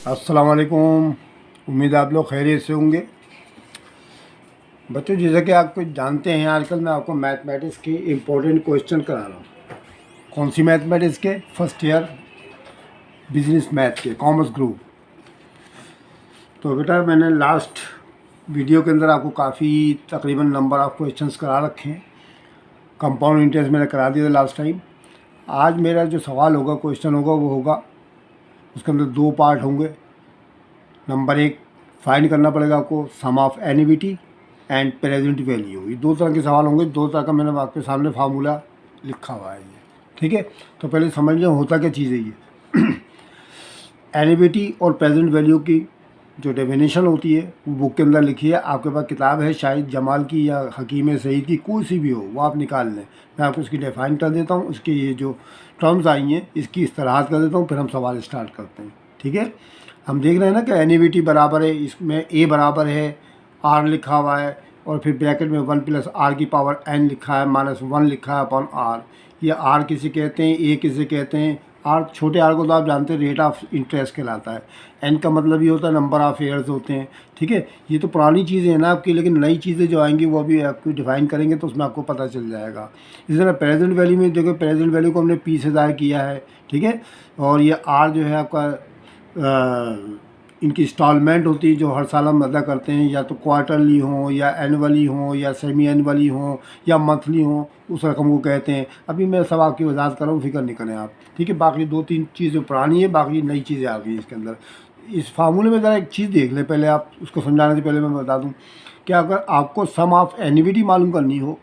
अस्सलाम वालेकुम। उम्मीद है आप लोग खैरियत से होंगे। बच्चों, जैसा कि आप कुछ जानते हैं, आजकल मैं आपको मैथमेटिक्स की इम्पोर्टेंट क्वेश्चन करा रहा हूँ। कौन सी मैथमेटिक्स के? फर्स्ट ईयर बिजनेस मैथ के, कॉमर्स ग्रुप। तो बेटा, मैंने लास्ट वीडियो के अंदर आपको काफ़ी तकरीबन नंबर ऑफ़ क्वेश्चंस करा रखे हैं। कंपाउंड इंटरेस्ट मैंने करा दिया था लास्ट टाइम। आज मेरा जो सवाल होगा, क्वेश्चन होगा, वो होगा, उसके अंदर दो पार्ट होंगे। नंबर एक, फाइंड करना पड़ेगा आपको sum of annuity and present value. ये दो तरह के सवाल होंगे। दो तरह का मैंने आपके सामने फार्मूला लिखा हुआ है ये, ठीक है। तो पहले समझ लें होता क्या चीज़ है ये। एन्युटी और प्रेजेंट वैल्यू की जो डेफिनेशन होती है वो बुक के अंदर लिखी है। आपके पास किताब है, शायद जमाल की या हकीम सईद की, कोई सी भी हो, वो आप निकाल लें। मैं आपको उसकी डिफाइन कर देता हूँ, उसकी ये जो टर्म्स आई हैं इसकी इस्तेलाहात कर देता हूँ, फिर हम सवाल स्टार्ट करते हैं, ठीक है। हम देख रहे हैं ना कि एन्युटी बराबर है, इसमें ए बराबर है, आर लिखा हुआ है, और फिर ब्रैकेट में 1 + आर की पावर n लिखा है, -1 लिखा है अपॉन आर। ये आर किसे कहते हैं, ए किसे कहते हैं? आर, छोटे आर को तो आप जानते हैं रेट ऑफ इंटरेस्ट कहलाता है। एन का मतलब ये होता है नंबर ऑफ़ ईयर्स होते हैं, ठीक है। ये तो पुरानी चीज़ें हैं ना आपकी, लेकिन नई चीज़ें जो आएंगी वो भी आपको डिफाइन करेंगे तो उसमें आपको पता चल जाएगा। इसी तरह प्रेजेंट वैल्यू में देखो, प्रेजेंट वैल्यू को हमने पी से ज़ाहिर किया है, ठीक है। और ये आर जो है आपका इनकी इंस्टॉलमेंट होती है जो हर साल हम अदा करते हैं, या तो क्वार्टरली हो, या एनुअली हो, या सेमी एनुअली हो, या मंथली हो, उस रकम को कहते हैं। अभी मैं सब आपकी वजाहत कर रहा हूँ, फिक्र नहीं करें आप, ठीक है। बाकी 2-3 चीज़ें पुरानी है, बाकी नई चीज़ें आ गई इसके अंदर। इस फार्मूले में ज़रा एक चीज़ देख लें पहले, आप उसको समझाने से पहले मैं बता दूँ कि अगर आपको सम ऑफ एन्युटी मालूम करनी हो,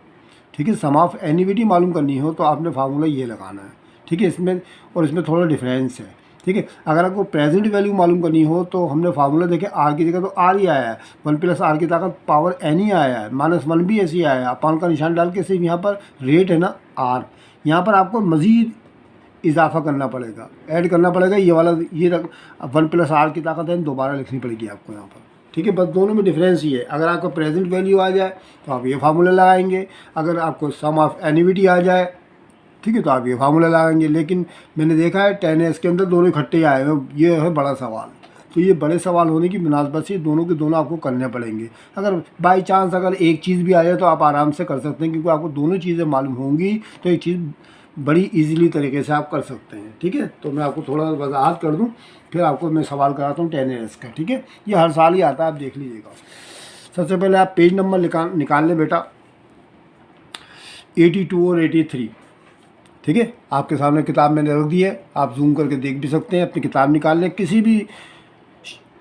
ठीक है, सम ऑफ एन्युटी मालूम करनी हो तो आपने फार्मूला ये लगाना है, ठीक है। इसमें थोड़ा डिफरेंस है, ठीक है। अगर आपको प्रेजेंट वैल्यू मालूम करनी हो तो हमने फार्मूला देखे, आर की जगह तो आर ही आया है, 1 + आर की ताकत पावर एन ही आया है, -1 भी ऐसे ही आया है। अपान का निशान डाल के सिर्फ यहाँ पर रेट है ना आर, यहाँ पर आपको मज़ीद इजाफा करना पड़ेगा, ऐड करना पड़ेगा। ये वाला 1 + आर की ताकत है, दोबारा लिखनी पड़ेगी आपको यहाँ पर, ठीक है। बस दोनों में डिफरेंस ही है। अगर आपको प्रेजेंट वैल्यू आ जाए तो आप ये फार्मूला लगाएंगे, अगर आपको सम ऑफ एन्युटी आ जाए, ठीक है, तो आप ये फार्मूला लगाएंगे। लेकिन मैंने देखा है 10s के अंदर दोनों इकट्ठे आए हुए, ये है बड़ा सवाल। तो ये बड़े सवाल होने की मुनासबत से दोनों के दोनों आपको करने पड़ेंगे। अगर बाई चांस अगर एक चीज़ भी आ जाए तो आप आराम से कर सकते हैं, क्योंकि आपको दोनों चीज़ें मालूम होंगी तो एक चीज़ बड़ी ईजीली तरीके से आप कर सकते हैं, ठीक है। तो मैं आपको थोड़ा वजाहत कर दूँ, फिर आपको मैं सवाल कराता हूँ 10s का, ठीक है। ये हर साल ही आता है, आप देख लीजिएगा। सबसे पहले आप पेज नंबर निकाल लें बेटा, 82 और 83, ठीक है। आपके सामने किताब मैंने रख दी है, आप जूम करके देख भी सकते हैं। अपनी किताब निकाल लें, किसी भी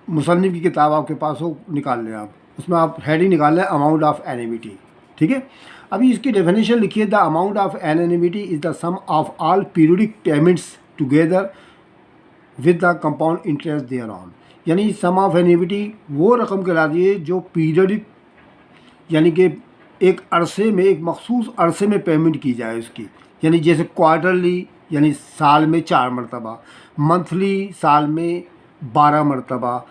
मुसन्निफ़ की किताब आपके पास हो, निकाल लें आप। उसमें आप हेडिंग निकाल लें अमाउंट ऑफ एन्युटी, ठीक है। अभी इसकी डेफिनेशन लिखिए, the amount of an annuity is the sum of all periodic payments together with the compound interest thereon. यानी सम ऑफ एन्युटी वो रकम कहलाती है जो पीरियडिक, यानी कि एक अरसे में, एक मखसूस अरसे में पेमेंट की जाए उसकी। यानी जैसे क्वार्टरली यानी साल में 4 मरतबा, मंथली साल में 12 मरतबा,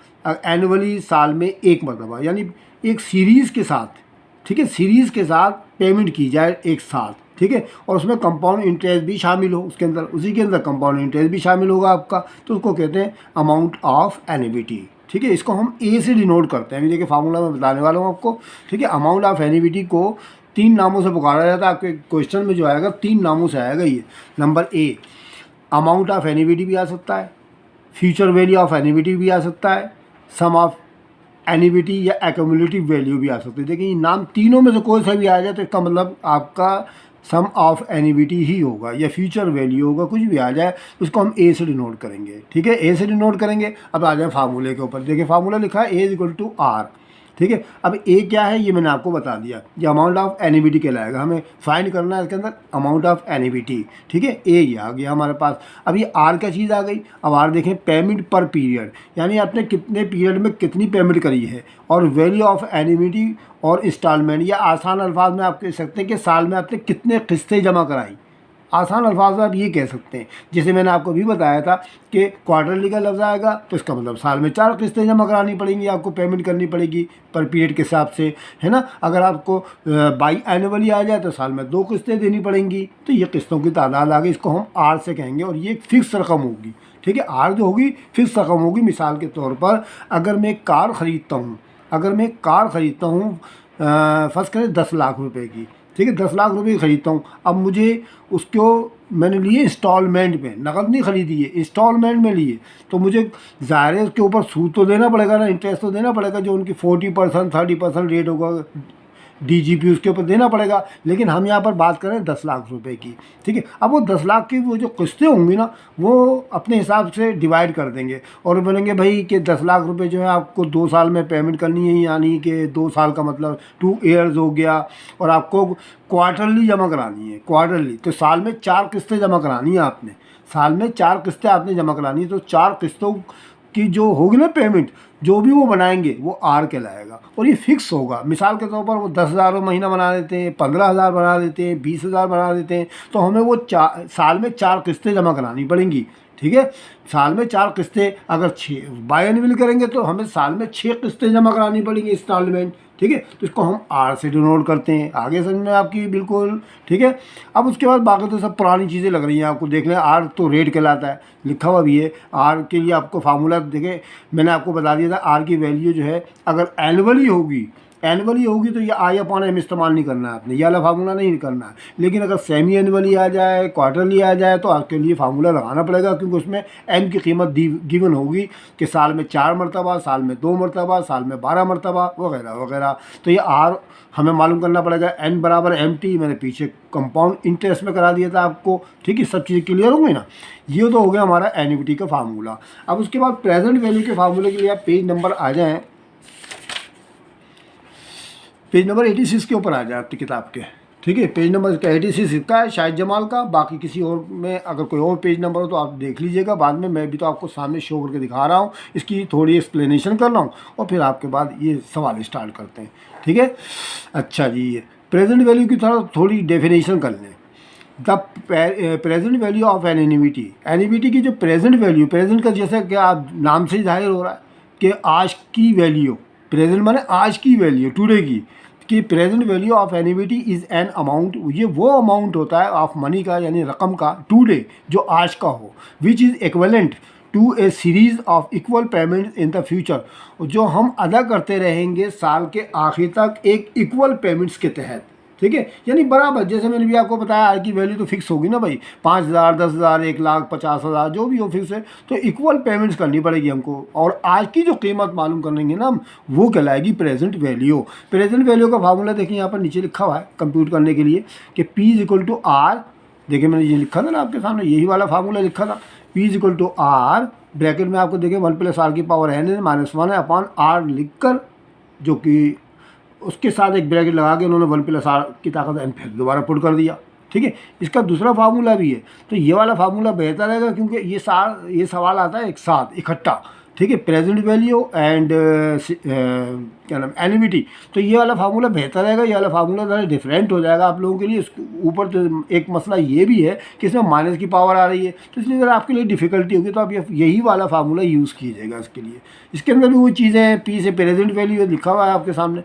एनुअली साल में 1 मरतबा, यानी एक सीरीज़ के साथ, ठीक है, सीरीज़ के साथ पेमेंट की जाए एक साथ, ठीक है। और उसमें कंपाउंड इंटरेस्ट भी शामिल हो, उसके अंदर, उसी के अंदर कंपाउंड इंटरेस्ट भी शामिल होगा आपका, तो उसको कहते हैं अमाउंट ऑफ एन्युटी, ठीक है। इसको हम ए से डिनोट करते हैं। अभी देखिए फार्मूला मैं बताने वाला हूँ आपको, ठीक है। अमाउंट ऑफ एन्युटी को 3 नामों से पुकारा जाता है। आपके क्वेश्चन में जो आएगा 3 नामों से आएगा ये। Number A, amount of annuity भी आ सकता है, फ्यूचर वैल्यू ऑफ एन्युटी भी आ सकता है, सम ऑफ एन्युटी या एक्यूमुलेटिव वैल्यू भी आ सकती है। देखिए, नाम तीनों में से कोई सा भी आ जाए तो इसका मतलब आपका सम ऑफ एन्युटी ही होगा या फ्यूचर वैल्यू होगा, कुछ भी आ जाए उसको हम ए से डिनोट करेंगे, ठीक है। ए से डिनोट करेंगे। अब आ जाए फार्मूले के ऊपर। देखिए फार्मूला लिखा है ए = आर, ठीक है। अब ए क्या है ये मैंने आपको बता दिया, ये अमाउंट ऑफ एन्युटी कहलाएगा। हमें फाइंड करना है इसके अंदर अमाउंट ऑफ एन्युटी, ठीक है। ए ये आ गया हमारे पास। अब ये आर क्या चीज़ आ गई। अब आर देखें, पेमेंट पर पीरियड, यानी आपने कितने पीरियड में कितनी पेमेंट करी है, और वैल्यू ऑफ एन्युटी और इंस्टॉलमेंट, या आसान अल्फाज में आप कह सकते हैं कि साल में आपने कितने किस्तें जमा कराई। आसान अल्फाज में आप ये कह सकते हैं। जैसे मैंने आपको भी बताया था कि क्वार्टरली का लफ्ज़ आएगा तो इसका मतलब साल में 4 किस्तें जमा करानी पड़ेंगी, आपको पेमेंट करनी पड़ेगी पर पीरियड के हिसाब से, है ना। अगर आपको बाई एनुअली आ जाए तो साल में 2 किस्तें देनी पड़ेंगी। तो ये किस्तों की तादाद आ गई, इसको हम आर से कहेंगे, और ये एक फ़िक्स रकम होगी, ठीक है। आर जो होगी फिक्स रकम होगी। मिसाल के तौर पर अगर मैं कार ख़रीदता हूँ फर्स्ट करें 10 लाख रुपए की, ठीक है, 10 लाख रुपए की ख़रीदता हूँ। अब मुझे उसको मैंने लिए इंस्टॉलमेंट में, नकद नहीं ख़रीदी है, इंस्टॉलमेंट में लिए, तो मुझे ज़ाहिर है उसके ऊपर सूद तो देना पड़ेगा ना, इंटरेस्ट तो देना पड़ेगा, जो उनकी 40% 30% रेट होगा DGP उसके ऊपर देना पड़ेगा। लेकिन हम यहाँ पर बात करें 10 लाख रुपए की, ठीक है। अब वो 10 लाख की वो जो किस्तें होंगी ना, वो अपने हिसाब से डिवाइड कर देंगे और बोलेंगे भाई कि 10 लाख रुपए जो है आपको 2 साल में पेमेंट करनी है, यानी कि 2 साल का मतलब 2 ईयर्स हो गया, और आपको क्वार्टरली जमा करानी है, क्वार्टरली, तो साल में 4 किस्तें जमा करानी है आपने, साल में 4 किस्तें आपने जमा करानी है। तो 4 किस्तों की जो होगी ना पेमेंट, जो भी वो बनाएंगे वो आर कहलाएगा, और ये फिक्स होगा। मिसाल के तौर पर वो 10,000 महीना बना देते हैं, 15,000 बना देते हैं, 20,000 बना देते हैं, तो हमें वो साल में 4 किस्तें जमा करानी पड़ेंगी, ठीक है। साल में 4 किस्तें, अगर 6 बायएनुअल करेंगे तो हमें साल में 6 किस्तें जमा करानी पड़ेंगी इंस्टॉलमेंट, ठीक है। तो इसको हम आर से डिनोट करते हैं। आगे समझ में आपकी बिल्कुल, ठीक है। अब उसके बाद बाकी तो सब पुरानी चीज़ें लग रही हैं आपको, देख लें। आर तो रेट कहलाता है, लिखा हुआ भी है। आर के लिए आपको फार्मूला देखें, मैंने आपको बता दिया था, आर की वैल्यू जो है अगर एनुअली होगी तो ये I/M इस्तेमाल नहीं करना है आपने, ये वाला फार्मूला नहीं करना है। लेकिन अगर सेमी एनुअली आ जाए, क्वार्टरली आ जाए, तो आपके लिए फार्मूला लगाना पड़ेगा, क्योंकि उसमें एन की कीमत गिवन होगी कि साल में 4 मरतबा, साल में 2 मरतबा, साल में 12 मरतबा, वगैरह वगैरह। तो ये आर हमें मालूम करना पड़ेगा। N बराबर MT मैंने पीछे कंपाउंड इंटरेस्ट में करा दिया था आपको, ठीक है। सब चीज़ें क्लियर होंगी ना। ये तो हो गया हमारा एन्युटी का फार्मूला। अब उसके बाद प्रेजेंट वैल्यू के फार्मूले के लिए आप पेज नंबर आ जाएँ, पेज नंबर 86 के ऊपर आ जाए आपकी किताब के, ठीक है। पेज नंबर 86 का है शाहिद जमाल का। बाकी किसी और में अगर कोई और पेज नंबर हो तो आप देख लीजिएगा बाद में, मैं भी तो आपको सामने शो करके दिखा रहा हूँ, इसकी थोड़ी एक्सप्लेनेशन कर रहा हूँ, और फिर आपके बाद ये सवाल स्टार्ट करते हैं, ठीक है। अच्छा जी, ये प्रेजेंट वैल्यू की थोड़ी डेफिनेशन कर लें। The present value of an annuity की जो प्रेजेंट वैल्यू, प्रेजेंट का जैसा कि आप नाम से ही जाहिर हो रहा है कि आज की वैल्यू, प्रेजेंट माने आज की वैल्यू, टुडे की present value of एनिविटी is an amount, ये वो अमाउंट होता है ऑफ मनी का, यानी रकम का, टुडे जो आज का हो, which is equivalent to a series of equal payment in the future, जो हम अदा करते रहेंगे साल के आखिर तक एक इक्वल पेमेंट्स के तहत, ठीक है। यानी बराबर, जैसे मैंने भी आपको बताया आज की वैल्यू तो फिक्स होगी ना भाई, 5,000, 10,000, 1,00,000, 50,000, जो भी हो फिक्स है, तो इक्वल पेमेंट्स करनी पड़ेगी हमको, और आज की जो कीमत मालूम करेंगे ना हम, वो कहलाएगी प्रेजेंट वैल्यू। प्रेजेंट वैल्यू का फार्मूला देखिए यहाँ पर नीचे लिखा हुआ है कंप्यूट करने के लिए कि P=R, देखिए मैंने ये लिखा था ना आपके सामने, यही वाला फार्मूला लिखा था। P=R, ब्रैकेट में आपको देखिए 1 + R की पावर n -1 है अपॉन R लिख कर, जो कि उसके साथ एक ब्रैकेट लगा के उन्होंने 1 + R की ताकत n फिर दोबारा पुट कर दिया, ठीक है। इसका दूसरा फार्मूला भी है, तो ये वाला फार्मूला बेहतर रहेगा, क्योंकि ये सवाल आता है एक साथ इकट्ठा, ठीक है। प्रेजेंट वैल्यू एंड क्या नाम एन्युटी, तो ये वाला फार्मूला बेहतर रहेगा। ये वाला फार्मूला ज़रा डिफरेंट हो जाएगा आप लोगों के लिए। इसके ऊपर तो एक मसला ये भी है कि इसमें माइनस की पावर आ रही है, तो इसलिए अगर आपके लिए डिफ़िकल्टी होगी तो आप यही वाला फार्मूला यूज़ कीजिएगा इसके लिए। इसके अंदर भी वो चीज़ें हैं, P से प्रेजेंट वैल्यू लिखा हुआ है आपके सामने,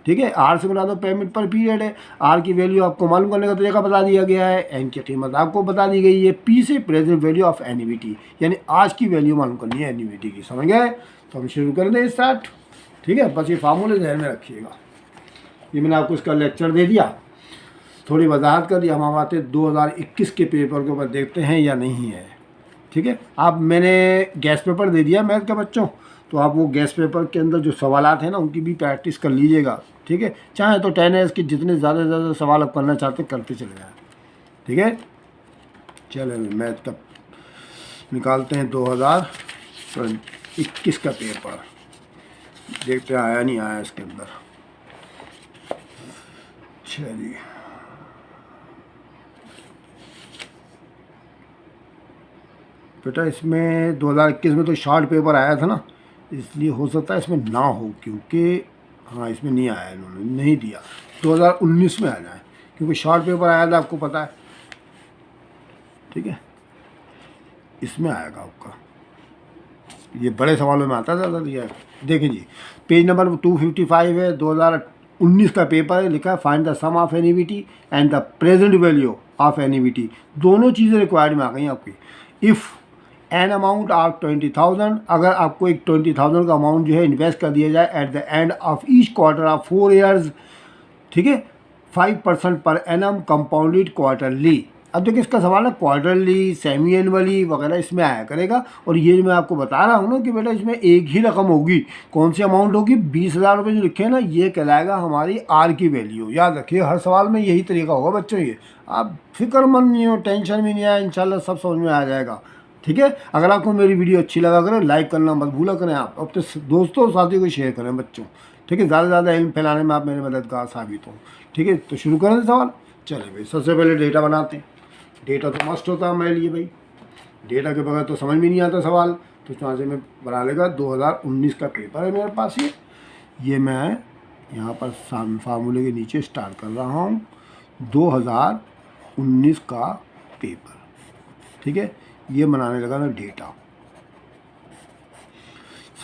ठीक है। R से बना दो पेमेंट पर पीरियड है, R की वैल्यू आपको मालूम करने का तरीका बता दिया गया है, N की कीमत आपको बता दी गई है, P से प्रेजेंट वैल्यू ऑफ एन्युटी, यानी आज की वैल्यू मालूम करनी है एन्युटी की, समझ गए। तो हम शुरू कर दें स्टार्ट, ठीक है। बस ये फार्मूले ध्यान में रखिएगा। ये मैंने आपको इसका लेक्चर दे दिया, थोड़ी वजाहत कर दी। हम आते 2021 के पेपर के ऊपर देखते हैं या नहीं है, ठीक है। आप मैंने गैस पेपर दे दिया मैथ के बच्चों, तो आप वो गैस पेपर के अंदर जो सवालात हैं ना उनकी भी प्रैक्टिस कर लीजिएगा, ठीक है। चाहे तो 10 के जितने ज़्यादा से ज़्यादा सवाल आप करना चाहते करते चले जाए, ठीक है। चलो मैथ का निकालते हैं 2021 का पेपर, देखते हैं आया नहीं आया इसके अंदर। चलिए बेटा, इसमें 2021 में तो शॉर्ट पेपर आया था ना, इसलिए हो सकता है इसमें ना हो, क्योंकि हाँ इसमें नहीं आया, इन्होंने नहीं दिया। 2019 में आ जाए, क्योंकि शॉर्ट पेपर आया था आपको पता है, ठीक है। इसमें आएगा आपका, ये बड़े सवालों में आता है ज़्यादा दिया है। देखिए जी, पेज नंबर 255 है, 2019 का पेपर है, लिखा है find the sum of annuity and the present value of annuity. दोनों चीज़ें रिक्वायर्ड में आ गई आपकी। इफ़ एन अमाउंट ऑफ 20,000, अगर आपको एक 20,000 का अमाउंट जो है इन्वेस्ट कर दिया जाए at the end of each quarter of 4 years, ठीक है, 5% पर एनम कंपाउंडेड क्वार्टरली। अब देखिए इसका सवाल है क्वार्टरली, सेमी एनुअली वगैरह इसमें आया करेगा। और ये मैं आपको बता रहा हूँ ना कि बेटा इसमें एक ही रकम होगी। कौन सी अमाउंट होगी? 20,000 रुपये जो लिखे हैं ना, ये कहलाएगा हमारी आर की वैल्यू। याद रखिए हर सवाल में यही तरीका होगा बच्चों। ये आप फिक्रमंद नहीं हो, टेंशन भी नहीं आया, इंशाल्लाह सब समझ में आ जाएगा। ठीक है, अगर आपको मेरी वीडियो अच्छी लगा करें, लाइक करना मत भूला करें। आप अपने दोस्तों साथियों को शेयर करें बच्चों। ठीक है, ज़्यादा से ज़्यादा इल्म फैलाने में आप मेरे मददगार साबित हो। ठीक है, तो शुरू करें सवाल। चले भाई, सबसे पहले डेटा बनाते हैं। डेटा तो मस्ट होता है हमारे लिए भाई, डेटा के बगैर तो समझ में नहीं आता सवाल। तो यहाँ से मैं बना लेगा 2019 का पेपर है मेरे पास। ये मैं यहाँ पर फार्मूले के नीचे स्टार्ट कर रहा हूँ 2019 का पेपर। ठीक है, ये बनाने लगा ना डेटा।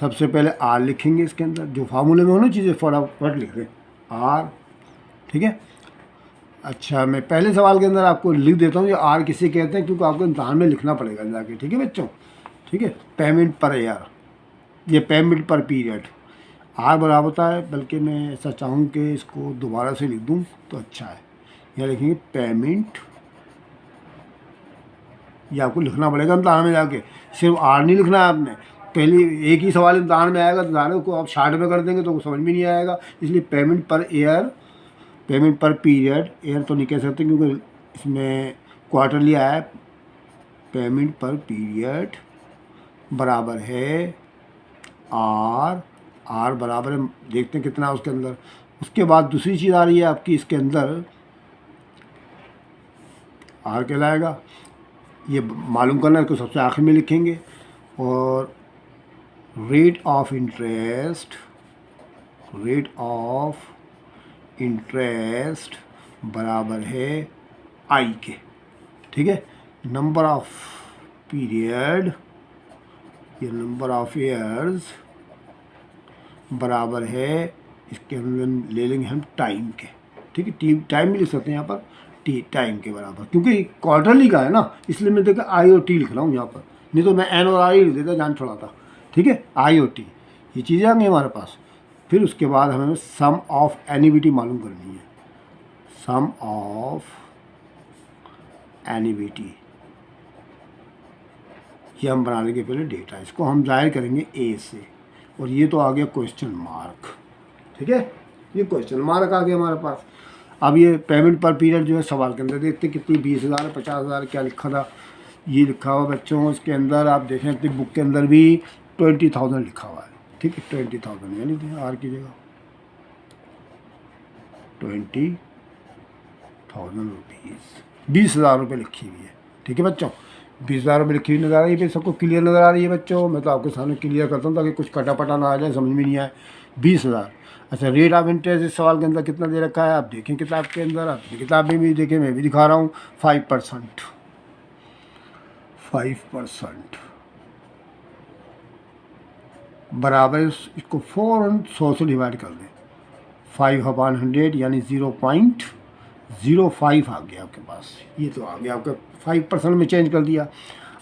सबसे पहले आर लिखेंगे इसके अंदर, जो फार्मूले में होना चीज़ें फटाफट लिख दें आर। ठीक है, अच्छा मैं पहले सवाल के अंदर आपको लिख देता हूँ ये आर किसे कहते हैं, क्योंकि आपको इम्तहान में लिखना पड़ेगा जाके। ठीक है बच्चों, ठीक है, पेमेंट पर ईयर, ये पेमेंट पर पीरियड। आर बराबर होता है, बल्कि मैं ऐसा चाहूँ कि इसको दोबारा से लिख दूँ तो अच्छा है। यहाँ लिखेंगे पेमेंट, ये आपको लिखना पड़ेगा इम्तहान में जाके, सिर्फ आर नहीं लिखना है आपने। पहले एक ही सवाल इम्तहान में आएगा तो सारे को आप शार्ट में कर देंगे तो समझ में नहीं आएगा। इसलिए पेमेंट पर ईयर, पेमेंट पर पीरियड, ईयर तो नहीं कह सकते क्योंकि इसमें क्वार्टरली आया है। पेमेंट पर पीरियड बराबर है आर, आर बराबर है, देखते हैं कितना है उसके अंदर। उसके बाद दूसरी चीज़ आ रही है आपकी इसके अंदर, आर कहलाएगा, ये मालूम करना है, इसको सबसे आखिर में लिखेंगे। और rate of interest, rate of interest बराबर है आई के। ठीक है, नंबर ऑफ पीरियड, ये नंबर ऑफ ईयर्स बराबर है, इसके अंदर ले लेंगे हम टाइम के। ठीक है, टाइम भी लिख सकते हैं यहाँ पर, टाइम के बराबर, क्योंकि क्वार्टरली का है ना, इसलिए मैं देखा आई और टी लिख रहा हूँ यहाँ पर, नहीं तो मैं एन और आई लिख देता, जान छुड़ाता। ठीक है, आई और टी ये चीज़ें आ गई हमारे पास। फिर उसके बाद हमें सम ऑफ एन्युइटी मालूम करनी है, सम ऑफ एन्युइटी, ये हम बना लेंगे पहले डेटा, इसको हम जाहिर करेंगे ए से। और ये तो आ गया क्वेश्चन मार्क। ठीक है, ये क्वेश्चन मार्क आ गया हमारे पास। अब ये पेमेंट पर पीरियड जो है सवाल के अंदर देखते कितनी, 20,000 50,000 क्या लिखा था, ये लिखा हुआ बच्चों इसके अंदर। आप देखें अपनी बुक के अंदर भी 20,000 लिखा हुआ है। ठीक है, 20,000 यानी आर की जगह 20,000 रुपीज़, 20,000 रुपये लिखी हुई है। ठीक है बच्चों, 20,000 रुपये लिखी हुई नज़र आ रही है, सबको क्लियर नज़र आ रही है बच्चों। मैं तो आपके सामने क्लियर करता हूँ ताकि कुछ कटापटा ना आ जाए, समझ में नहीं आए। 20,000। अच्छा, रेट ऑफ इंटरेस्ट इस सवाल के अंदर कितना दे रखा है आप देखें किताब के अंदर, अपनी किताब में भी देखें, मैं भी दिखा रहा हूँ 5%, 5% बराबर, इसको फ़ौरन 100 से डिवाइड कर दें, 5/100 यानी 0.05 आ गया आपके पास। ये तो आ गया आपका, 5% में चेंज कर दिया।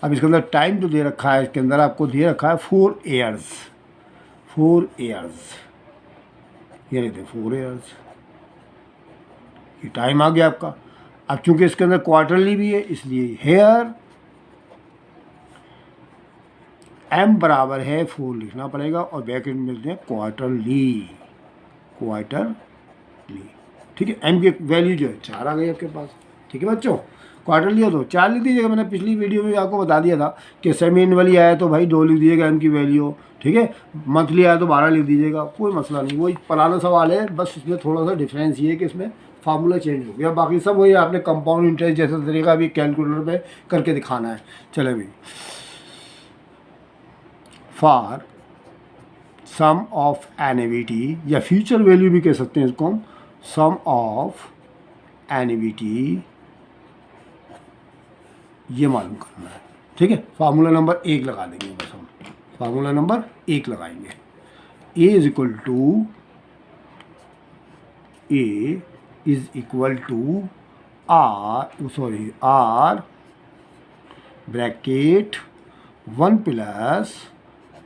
अब इसके अंदर टाइम तो दे रखा है, इसके अंदर आपको दे रखा है 4 ईयर्स, 4 ईयर्स, ये नहीं थे 4 ईयर्स, ये टाइम आ गया आपका। अब चूंकि इसके अंदर क्वार्टरली भी है, इसलिए हेयर एम बराबर है 4 लिखना पड़ेगा और ब्रैकेट में मिलते हैं क्वार्टरली, क्वार्टरली। ठीक है, एम की वैल्यू जो है 4 आ गई आपके पास। ठीक है बच्चों, क्वार्टरली हो तो 4 लिख दीजिएगा। मैंने पिछली वीडियो में आपको बता दिया था कि सेमी एनुअली आया तो भाई 2 लिख दीजिएगा एम की वैल्यू। ठीक है, मंथली आया तो 12 लिख दीजिएगा, कोई मसला नहीं, वही पुराना सवाल है, बस इसमें थोड़ा सा डिफरेंस ये है कि इसमें फार्मूला चेंज हो गया, बाकी सब वही आपने कंपाउंड इंटरेस्ट जैसा तरीका भी कैलकुलेटर पे करके दिखाना है। चले भाई, फॉर सम ऑफ एन्युइटी या फ्यूचर वैल्यू भी कह सकते हैं इसको हम, सम ऑफ एन्युइटी ये मालूम करना है। ठीक है, फार्मूला नंबर 1 लगा देंगे बस हम, फार्मूला नंबर 1 लगाएंगे। A is equal to R bracket 1 plus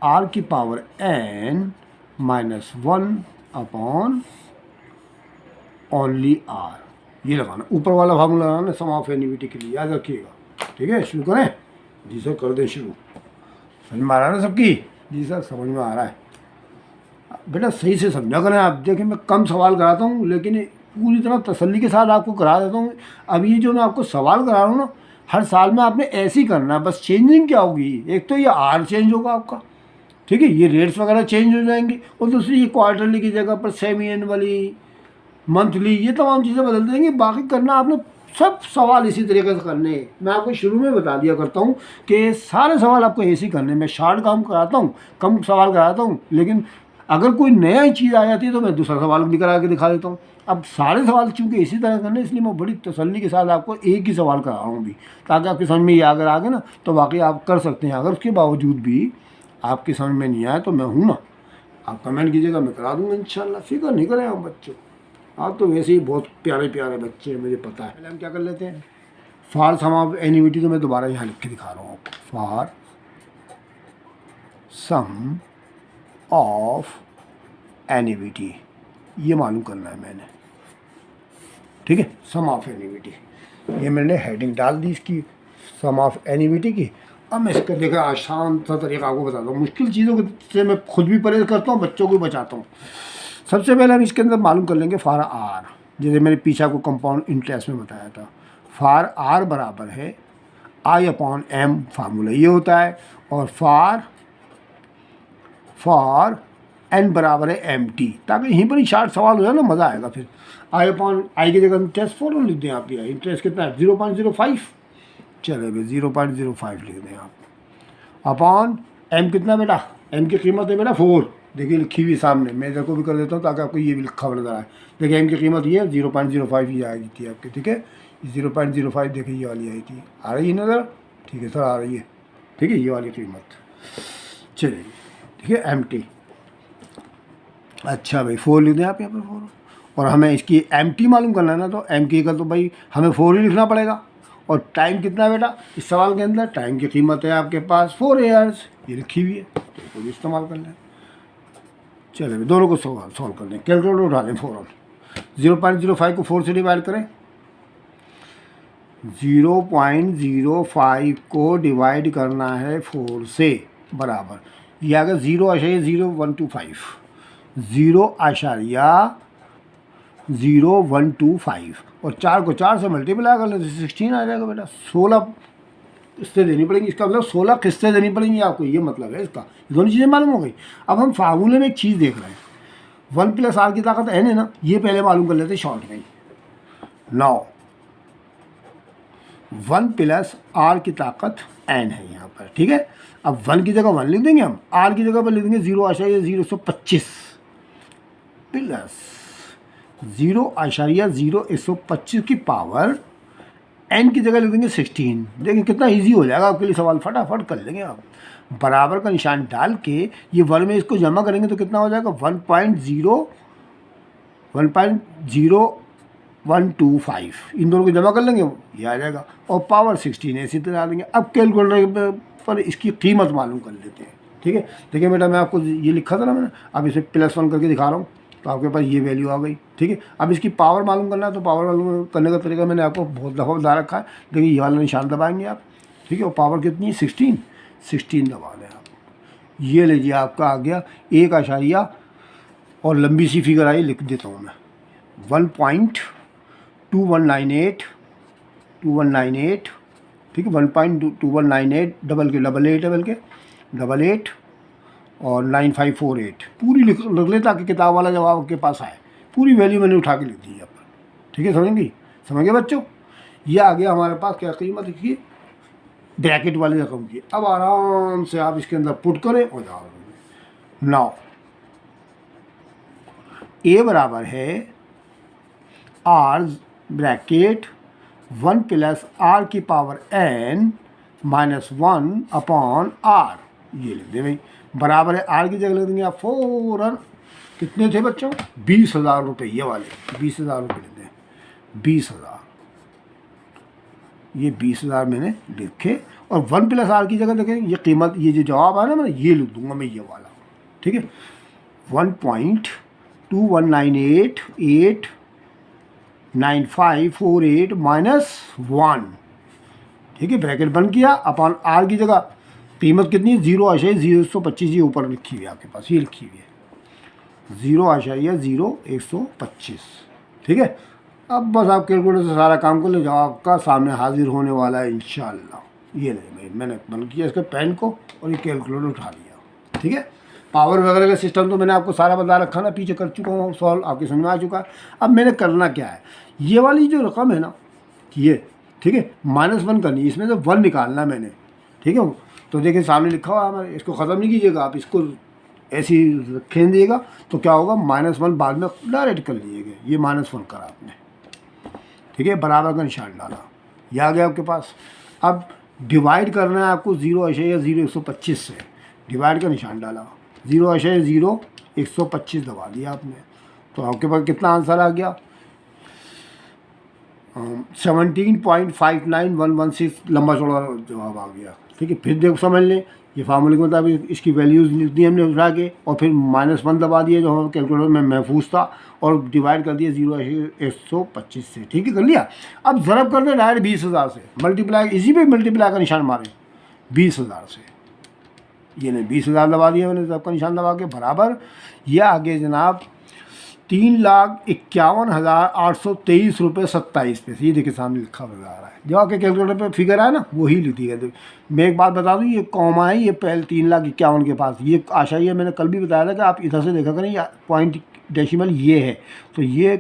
R की power n minus 1 upon only R. ये लगाना, ऊपर वाला फार्मूला लगाना सम ऑफ एनिविटी के लिए, याद रखिएगा। ठीक है, शुरू करें? जी सर, कर दें शुरू। समझ में आ रहा है ना सबकी? जी सर, समझ में आ रहा है। बेटा सही से समझा करें आप। देखिए मैं कम सवाल कराता हूँ लेकिन पूरी तरह तसल्ली के साथ आपको करा देता हूँ। अब ये जो मैं आपको सवाल करा रहा हूँ ना, हर साल में आपने ऐसे ही करना है। बस चेंजिंग क्या होगी, एक तो ये आर चेंज होगा आपका, ठीक है, ये रेट्स वगैरह चेंज हो जाएंगी, और दूसरी ये क्वार्टरली की जगह पर सेमी एनुअली, मंथली, ये तमाम चीज़ें बदल देंगी। बाकी करना आपने सब सवाल इसी तरीके से करने हैं। मैं आपको शुरू में बता दिया करता हूँ कि सारे सवाल आपको ऐसे ही करने। मैं शार्ट काम कराता हूँ, कम सवाल कराता हूँ, लेकिन अगर कोई नया चीज़ आ जाती है तो मैं दूसरा सवाल भी करा के दिखा देता हूँ। अब सारे सवाल चूँकि इसी तरह करने, इसलिए मैं बड़ी तसल्ली के साथ आपको एक ही सवाल करा रहा हूँ भी, ताकि आपकी समझ में ये अगर आ गए ना तो वाकई आप कर सकते हैं। अगर उसके बावजूद भी आपकी समझ में नहीं आया तो मैं हूँ ना, आप कमेंट कीजिएगा, मैं करा दूँगा इंशाल्लाह। फिक्र नहीं करें आप बच्चों, आप तो वैसे ही बहुत प्यारे प्यारे बच्चे हैं, मुझे पता है। पहले हम क्या कर लेते हैं, फॉर सम ऑफ एनिविटी, तो मैं दोबारा यहाँ लिख के दिखा रहा हूँ आपको। फॉर सम ऑफ एनिविटी, ये मालूम करना है मैंने, ठीक है। सम ऑफ एनिविटी, ये मैंने हेडिंग डाल दी इसकी, सम ऑफ एनिविटी की। अब मैं इसका देखा आसान सा तरीका आपको बताता हूँ। मुश्किल चीज़ों से मैं खुद भी परहेज करता हूँ, बच्चों को बचाता हूँ। सबसे पहले हम इसके अंदर मालूम कर लेंगे फॉर आर, जैसे मैंने पीछा को कंपाउंड इंटरेस्ट में बताया था। फॉर आर बराबर है आई अपॉन एम, फार्मूला ये होता है। और फॉर एन बराबर है एम टी, ताकि यहीं पर ही शार्ट सवाल हो जाए ना, मज़ा आएगा फिर। आई अपॉन आई की जगह इंटरेस्ट 4 लिख दें आप, या इंटरेस्ट कितना है 0.05, चले भाई 0.05 लिख दें आप। अपॉन एम कितना बेटा, एम की कीमत है बेटा 4, देखिए लिखी हुई सामने, मैं इधर को भी कर देता हूँ ताकि आपको ये भी लिखा हुआ नजर आए। देखिए एम की कीमत ये 0.05 ये आई थी आपकी, ठीक है। 0.05 देखिए ये वाली आई थी, आ रही है नज़र? ठीक है सर, आ रही है, ठीक है, ये वाली कीमत। चलिए ठीक है, एम टी, अच्छा भाई 4 लिख दें आप यहाँ पर 4। और हमें इसकी एम टी मालूम करना है ना, तो एम की का तो भाई हमें 4 ही लिखना पड़ेगा। और टाइम कितना है बेटा इस सवाल के अंदर, टाइम की कीमत है आपके पास 4 ईयर्स, ये लिखी हुई है, तो इसको भी इस्तेमाल कर लें। चलिए भाई दोनों को सॉल्व कर दें, कैलकुलेटर उठा लें। 0.05 को 4 से डिवाइड करें, 0.05 को डिवाइड करना है 4 से, बराबर ये आ गया 0.0125, 0.0125, और 4 को 4 से मल्टीप्लाई कर लें तो 16 आ जाएगा बेटा। 16 किस्तें देनी पड़ेंगी, इसका मतलब 16 किस्तें देनी पड़ेंगी आपको, ये मतलब है इसका। दोनों चीज़ें मालूम हो गई। अब हम फार्मूले में एक चीज़ देख रहे हैं, 1 प्लस आर की ताकत n है ना, ये पहले मालूम कर लेते शॉर्ट में। नाउ 1 प्लस आर की ताकत n है यहाँ पर, ठीक है। अब 1 की जगह 1 लिख देंगे हम, r की जगह पर लिख देंगे 0.0125 प्लस 0.0125 की पावर n की जगह लिख देंगे 16। देखिए कितना इजी हो जाएगा आपके लिए सवाल, फटाफट कर लेंगे आप। बराबर का निशान डाल के ये 1 में इसको जमा करेंगे तो कितना हो जाएगा 1.0125, इन दोनों को जमा कर लेंगे ये आ जाएगा, और पावर 16 इसी तरह आ देंगे। अब कैलकुलेटर पर इसकी कीमत मालूम कर लेते हैं, ठीक है। देखिए बेटा मैं आपको ये लिखा था ना मैंने, अब इसे +1 करके दिखा रहा हूँ, तो आपके पास ये वैल्यू आ गई, ठीक है। अब इसकी पावर मालूम करना है, तो पावर मालूम करने का तरीका मैंने आपको बहुत दफ़ा बता रखा है। देखिए ये वाला निशान दबाएंगे आप, ठीक है, और पावर कितनी है 16 दबा दें आप। ये लीजिए आपका आ गया 1 और लंबी सी फिगर आई, लिख देता हूँ मैं 1.2198, ठीक है, 1.2198 डबल के 88 और 9548 पूरी लिख ले ताकि किताब वाला जवाब आपके पास आए। पूरी वैल्यू मैंने उठा के लिख दी है, ठीक है, समझ गए बच्चों। ये आ गया हमारे पास क्या कीमत की, ब्रैकेट वाली रकम की। अब आराम से आप इसके अंदर पुट करें और जाओ। नाउ ए बराबर है आर ब्रैकेट 1 प्लस आर की power n minus 1 upon R, ये लिख दें भाई, बराबर है आर की जगह लिख देंगे आप 4। कितने थे बच्चों 20,000 रुपये, ये वाले 20,000 रुपये लिख दें, 20,000 ये 20,000 मैंने लिखे और 1 प्लस आर की जगह देखें ये कीमत, ये जो जवाब है ना मैंने ये लिख दूंगा मैं ये वाला, ठीक है। 1.219889548 माइनस 1, ठीक है, ब्रैकेट बंद किया, अपॉन आर की जगह कीमत कितनी है 0.0125, ये ऊपर लिखी हुई है आपके पास, ये लिखी हुई है 0.0125, ठीक है। अब बस आप कैलकुलेटर से सारा काम कर लो, जवाब आपका सामने हाजिर होने वाला है इंशाल्लाह। ये नहीं भाई मैंने बंद किया इसके पेन को और ये कैलकुलेटर उठा लिया, ठीक है। पावर वगैरह का सिस्टम तो मैंने आपको सारा बता रखा ना, पीछे कर चुका हूँ सॉल्व, आपके समझ में आ चुका है। अब मैंने करना क्या है, ये वाली जो रकम है ना ये, ठीक है, -1 करनी, इसमें से 1 निकालना मैंने, ठीक है। तो देखिए सामने लिखा हुआ है हमारे, इसको ख़त्म नहीं कीजिएगा आप, इसको ऐसे ही खेल दिएगा तो क्या होगा, -1 बाद में डायरेक्ट कर लीजिएगा, ये -1 करा आपने, ठीक है, बराबर का निशान डाला, ये आ गया आपके पास। अब डिवाइड करना है आपको 0.0125 से, डिवाइड का निशान डाला, 0.0125 दबा दिया आपने, तो आपके पास कितना आंसर आ गया, 17.59116 लंबा चौड़ा जवाब आ गया, ठीक है। फिर देखो समझ लें, ये फार्मूले के मुताबिक इसकी वैल्यूज़ लिख दी हमने उठा के, और फिर -1 दबा दिया जो हमारे कैलकुलेटर में महफूज था, और डिवाइड कर दिया 0.125 से, ठीक है, कर लिया। अब ज़रब कर दें डायरेक्ट 20,000 से, मल्टीप्लाई, इसी पे मल्टीप्लाई का निशान मारें 20,000 से, ये नहीं 20,000 दबा दिया मैंने, ज़रब का निशान दबा के बराबर, ये आगे जनाब 3,51,823 रुपये 27 पैसे, ये देखिए सामने लिखा हुआ आ रहा है, जो आपके कैलकुलेटर पे फिगर है ना वही लिख दिया। मैं एक बात बता दूँ, ये कॉमा है, ये पहले 3,51,000 के पास, ये आशा ये मैंने कल भी बताया था कि आप इधर से देखा करें, पॉइंट डेसिमल ये है, तो ये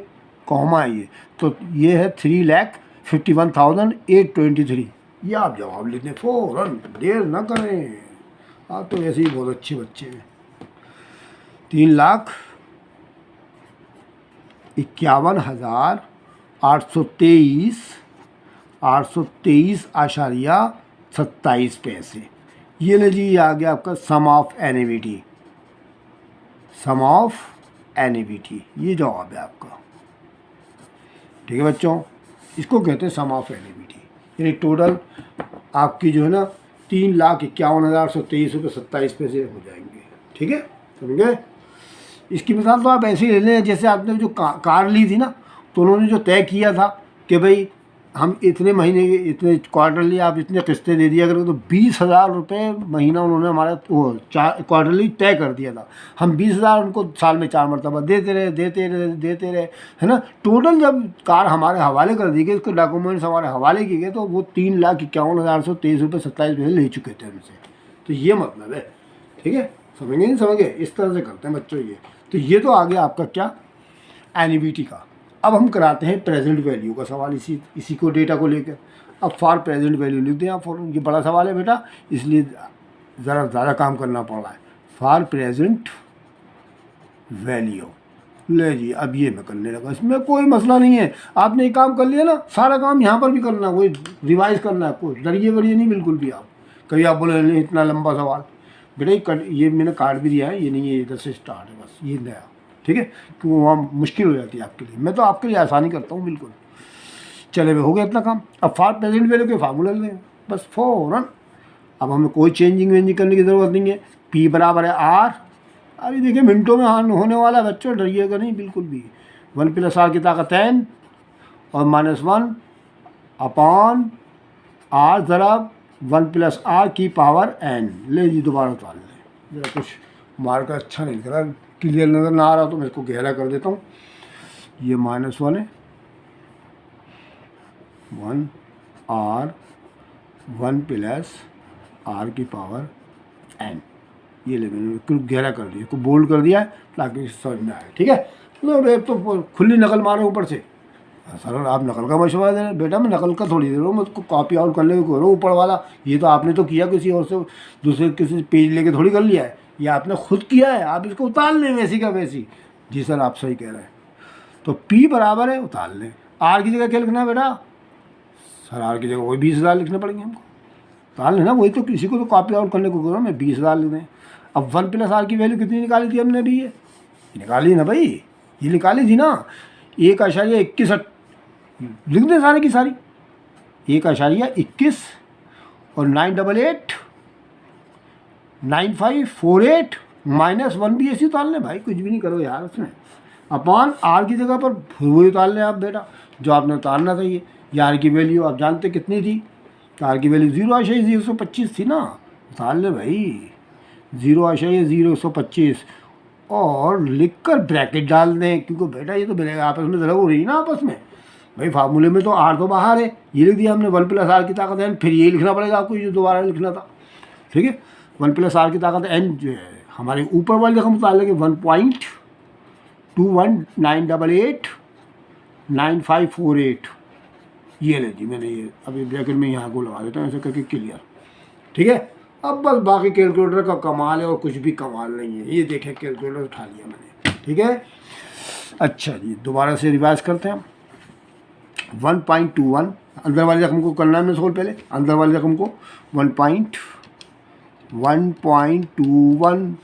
कॉमा है, ये तो ये है 3,51,823, ये आप जवाब लिख दें फ़ौरन, देर ना करें, आप तो ऐसे ही बहुत अच्छे बच्चे हैं। 3,51,823.27 पैसे, ये ले जी, ये आ गया आपका सम ऑफ एनएबीटी, सम ऑफ एनएबीटी, ये जवाब है आपका, ठीक है बच्चों, इसको कहते हैं सम ऑफ एनएबीटी, यानी टोटल आपकी जो है ना 3,51,823 रुपये 27 पैसे हो जाएंगे, ठीक है, समझे। इसकी मिसाल तो आप ऐसे ही ले लें, जैसे आपने जो कार ली थी ना, तो उन्होंने जो तय किया था कि भाई हम इतने महीने के इतने क्वार्टरली आप इतने किस्तें दे दिया करें, तो 20,000 रुपये महीना उन्होंने हमारा वो क्वार्टरली तय कर दिया था, हम 20,000 उनको साल में 4 मरतबा देते रहे, है ना। टोटल जब कार हमारे हवाले कर दी गई, उसके डॉक्यूमेंट्स हमारे हवाले किए गए, तो वो 3,51,823 रुपये 27 पैसे ले चुके थे हमसे, तो ये मतलब है, ठीक है, समझेंगे नहीं समझे, इस तरह से करते हैं बच्चों ये। तो ये तो आ गया आपका क्या, एनईबीटी का। अब हम कराते हैं प्रेजेंट वैल्यू का सवाल, इसी को डेटा को लेकर। अब फॉर प्रेजेंट वैल्यू लिख दें आप, ये बड़ा सवाल है बेटा, इसलिए ज़रा ज़्यादा काम करना पड़ रहा है। फॉर प्रेजेंट वैल्यू, ले जी, अब ये मैं करने लगा, इसमें कोई मसला नहीं है, आपने एक काम कर लिया ना, सारा काम यहाँ पर भी करना है, कोई रिवाइज करना है, कोई डरिए वरिए नहीं बिल्कुल भी आप। कभी आप बोले नहीं इतना लंबा सवाल, बेटा ये मैंने कार्ड भी दिया है, ये नहीं है इधर से स्टार्ट है, बस ये नया, ठीक है, क्योंकि वहाँ मुश्किल हो जाती है आपके लिए, मैं तो आपके लिए आसानी करता हूँ बिल्कुल। चले हो गया इतना काम। अब फॉर प्रेजेंट वैल्यू के फार्मूला लें बस फ़ौरन, अब हमें कोई चेंजिंग वेंजिंग करने की ज़रूरत नहीं है। P बराबर है R, अभी देखिए मिनटों में होने वाला है बच्चों, डरिएगा नहीं बिल्कुल भी। 1 + R की ताकत n और -1 अपॉन R ज़रा 1 + R की पावर n, ले जी दोबारा उतार लें, जरा कुछ मार्क अच्छा नहीं लग रहा, क्लियर नज़र ना आ रहा, तो मैं इसको गहरा कर देता हूँ। ये -1 है, 1 R 1 + R की पावर n, ये ले मैंने इसको गहरा कर दिया, इसको बोल्ड कर दिया है ताकि समझ में आए, ठीक है। तो खुली नकल मारो ऊपर से, सर आप नकल का मशवरा दे रहे हैं, बेटा मैं नकल का थोड़ी दे रहा हूँ, मैं उसको कॉपी आउट करने को कह रहा हूँ ऊपर वाला, ये तो आपने तो किया किसी और से, दूसरे किसी पेज लेके थोड़ी कर लिया है, ये आपने खुद किया है, आप इसको उतार लें वैसी का वैसी। जी सर आप सही कह रहे हैं, तो P बराबर है, उतार लें। R की जगह क्या लिखना है बेटा, सर R की जगह वही 20,000 लिखने पड़ेंगे हमको, उतार लेना, वही तो किसी को तो कॉपी आउट करने को कह रहा हूँ मैं, 20,000 लिख दें। अब 1 + R की वैल्यू कितनी निकाली थी हमने अभी, ये निकाली ना भाई, ये निकाली थी ना, 1.21 लिख दें सारी की सारी, 1.21 और 988 -1 भी ऐसी उतार लें भाई, कुछ भी नहीं करो यार उसमें, अपॉन आर की जगह पर वही उतार लें आप बेटा जो आपने उतारना था। ये आर की वैल्यू आप जानते कितनी थी, तो आर की वैल्यू 0.025 थी ना, उतार ले भाई 0.025 और लिखकर ब्रैकेट डाल दें, क्योंकि बेटा ये तो मेरे आपस में ज़रा हो रही है ना आपस में भाई, फार्मूले में तो आर तो बाहर है, ये लिख दिया हमने 1 + आर की ताकत n, फिर ये लिखना पड़ेगा आपको जो दोबारा लिखना था, ठीक है। 1 + आर की ताकत n जो है हमारे ऊपर वाली रकम उतार लेंगे 1.21989548, ये ले जी मैंने ये अभी ब्रैकेट में यहाँ को लगा देता हूँ ऐसे करके क्लियर, ठीक है। अब बस बाकी कैलकुलेटर का कमाल है और कुछ भी कमाल नहीं है, ये देखें कैलकुलेटर उठा लिया मैंने, ठीक है। अच्छा जी दोबारा से रिवाइज करते हैं हम। 1.21 अंदर वाली रकम को करना है हमने सोल, पहले अंदर वाली रकम को 1.21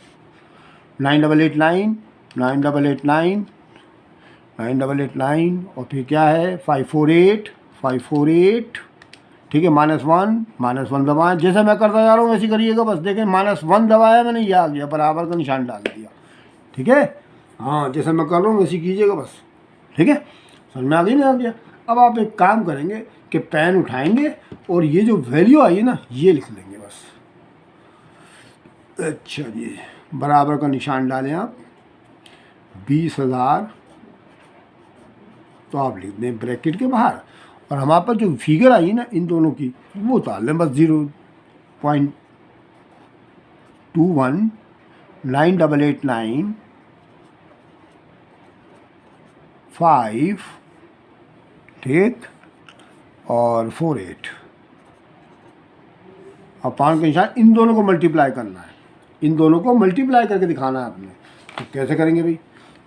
9889 और फिर क्या है 548, ठीक है। -1 दबाएं, जैसे मैं करता जा रहा हूँ वैसे करिएगा, बस देखें -1 दबाया मैंने, ये आ गया बराबर का निशान डाल दिया, ठीक है। हाँ जैसे मैं कर रहा हूँ वैसे कीजिएगा बस, ठीक है। समझ में आ गई ना, आ गया। अब आप एक काम करेंगे कि पेन उठाएंगे और ये जो वैल्यू आई है ना ये लिख लेंगे बस। अच्छा जी बराबर का निशान डालें आप 20,000, तो आप लिख दें ब्रैकेट के बाहर, और हमारे पास जो फिगर आई है ना इन दोनों की वो उतार लें बस 0.21 9889 5, ठीक, और 48 और 5 का निशान, इन दोनों को मल्टीप्लाई करना है, इन दोनों को मल्टीप्लाई करके दिखाना है आपने। तो कैसे करेंगे भाई,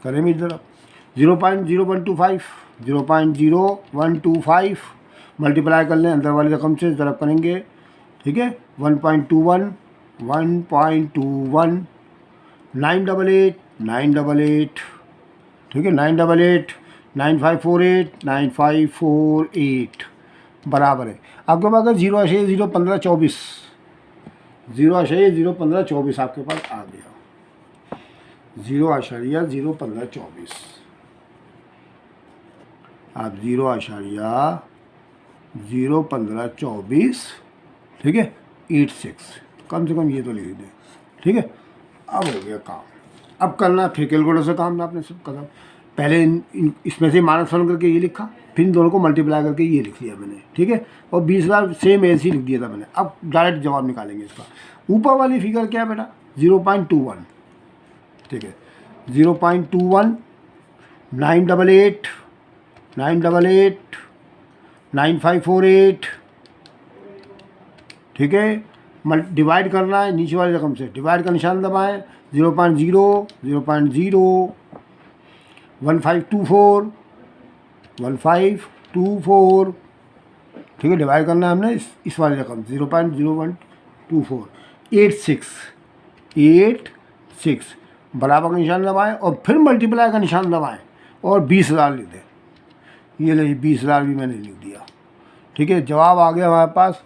करें इधर 0.0125 मल्टीप्लाई कर लें अंदर वाली रकम से, ज़रा करेंगे, ठीक है। 1.21 988, ठीक है, 988 बराबर है आपके पास अगर 0.01524 0.01524 आपके पास आ गया, 0.01524 आप 0.01524, ठीक है 86 कम से कम ये तो लिख दें, ठीक है। अब हो गया काम, अब करना फिर कैलकुलेटर से काम ना, आपने सब कदम पहले इसमें से -1 करके ये लिखा, फिर इन दोनों को मल्टीप्लाई करके ये लिख लिया मैंने, ठीक है। और 20,000 सेम ऐसे ही लिख दिया था मैंने। अब डायरेक्ट जवाब निकालेंगे इसका। ऊपर वाली फिगर क्या है बेटा 0.21, ठीक है 0.21 988 9548, ठीक है। डिवाइड करना है नीचे वाली रकम से, डिवाइड का निशान दबाएं 0.0 1524, ठीक है। डिवाइड करना है हमने इस वाली रकम 0.0124 86 बराबर का निशान दबाएं और फिर मल्टीप्लाई का निशान दबाएं और 20,000 लिख दें। ये ले 20,000 भी मैंने लिख दिया, ठीक है। जवाब आ गया हमारे पास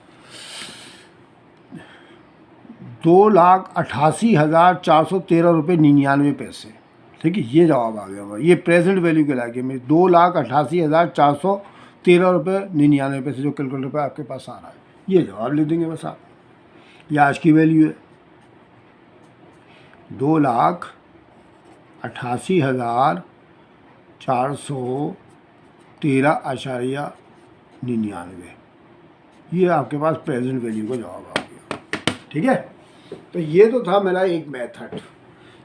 2,88,413 रुपये 99 पैसे, ठीक है। ये जवाब आ गया हमारा, ये प्रेजेंट वैल्यू के लाके में 2,88,413 रुपये 99 पैसे जो कैलकुलेटर पे आपके पास आ रहा है, ये जवाब लिख देंगे बस आप। ये आज की वैल्यू है 2,88,413.99, ये आपके पास प्रेजेंट वैल्यू का जवाब आ गया, ठीक है। तो ये तो था मेरा एक मेथड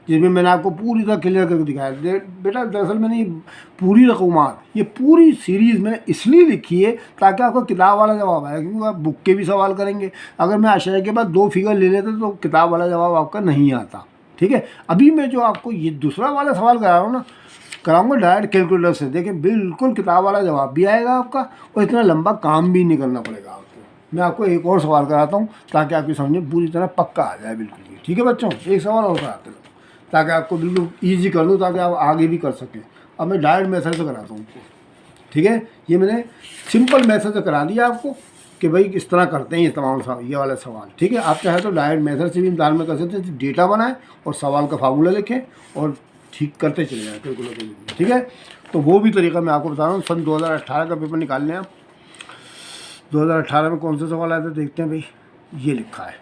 जिसमें मैंने आपको पूरी तरह क्लियर करके दिखाया। बेटा दरअसल मैंने ये पूरी रकूमात, ये पूरी सीरीज़ मैंने इसलिए लिखी है ताकि आपको किताब वाला जवाब आए, क्योंकि आप बुक के भी सवाल करेंगे। अगर मैं आशय के बाद 2 फिगर ले लेते तो किताब वाला जवाब आपका नहीं आता, ठीक है। अभी मैं जो आपको ये दूसरा वाला सवाल करा रहा हूँ ना, कराऊंगा डायरेक्ट कैलकुलेटर से, देखिए बिल्कुल किताब वाला जवाब भी आएगा आपका और इतना लंबा काम भी नहीं करना पड़ेगा आपको। मैं आपको एक और सवाल कराता हूँ ताकि आपकी समझ में पूरी तरह पक्का आ जाए बिल्कुल, ठीक है बच्चों। एक सवाल और कराते हैं ताकि आपको बिल्कुल ईजी कर दूँ, ताकि आप आगे भी कर सकें। अब मैं डायरेक्ट मेथड से कराता हूँ, ठीक है। ये मैंने सिंपल मेथड से करा दिया आपको, इसके भाई इस तरह करते हैं ये तमाम ये वाला सवाल, ठीक है। आप चाहे तो डायरेक्ट मेथड से भी इम्तहान में कर सकते हैं, डेटा बनाएं और सवाल का फार्मूला लिखें और ठीक करते चले जाएँ कैलकुलेटर के लिए, ठीक है। तो वो भी तरीका मैं आपको बता रहा हूँ। सन 2018 का पेपर निकाल लें आप। 2018 में कौन सा सवाल आया था देखते हैं भाई। ये लिखा है,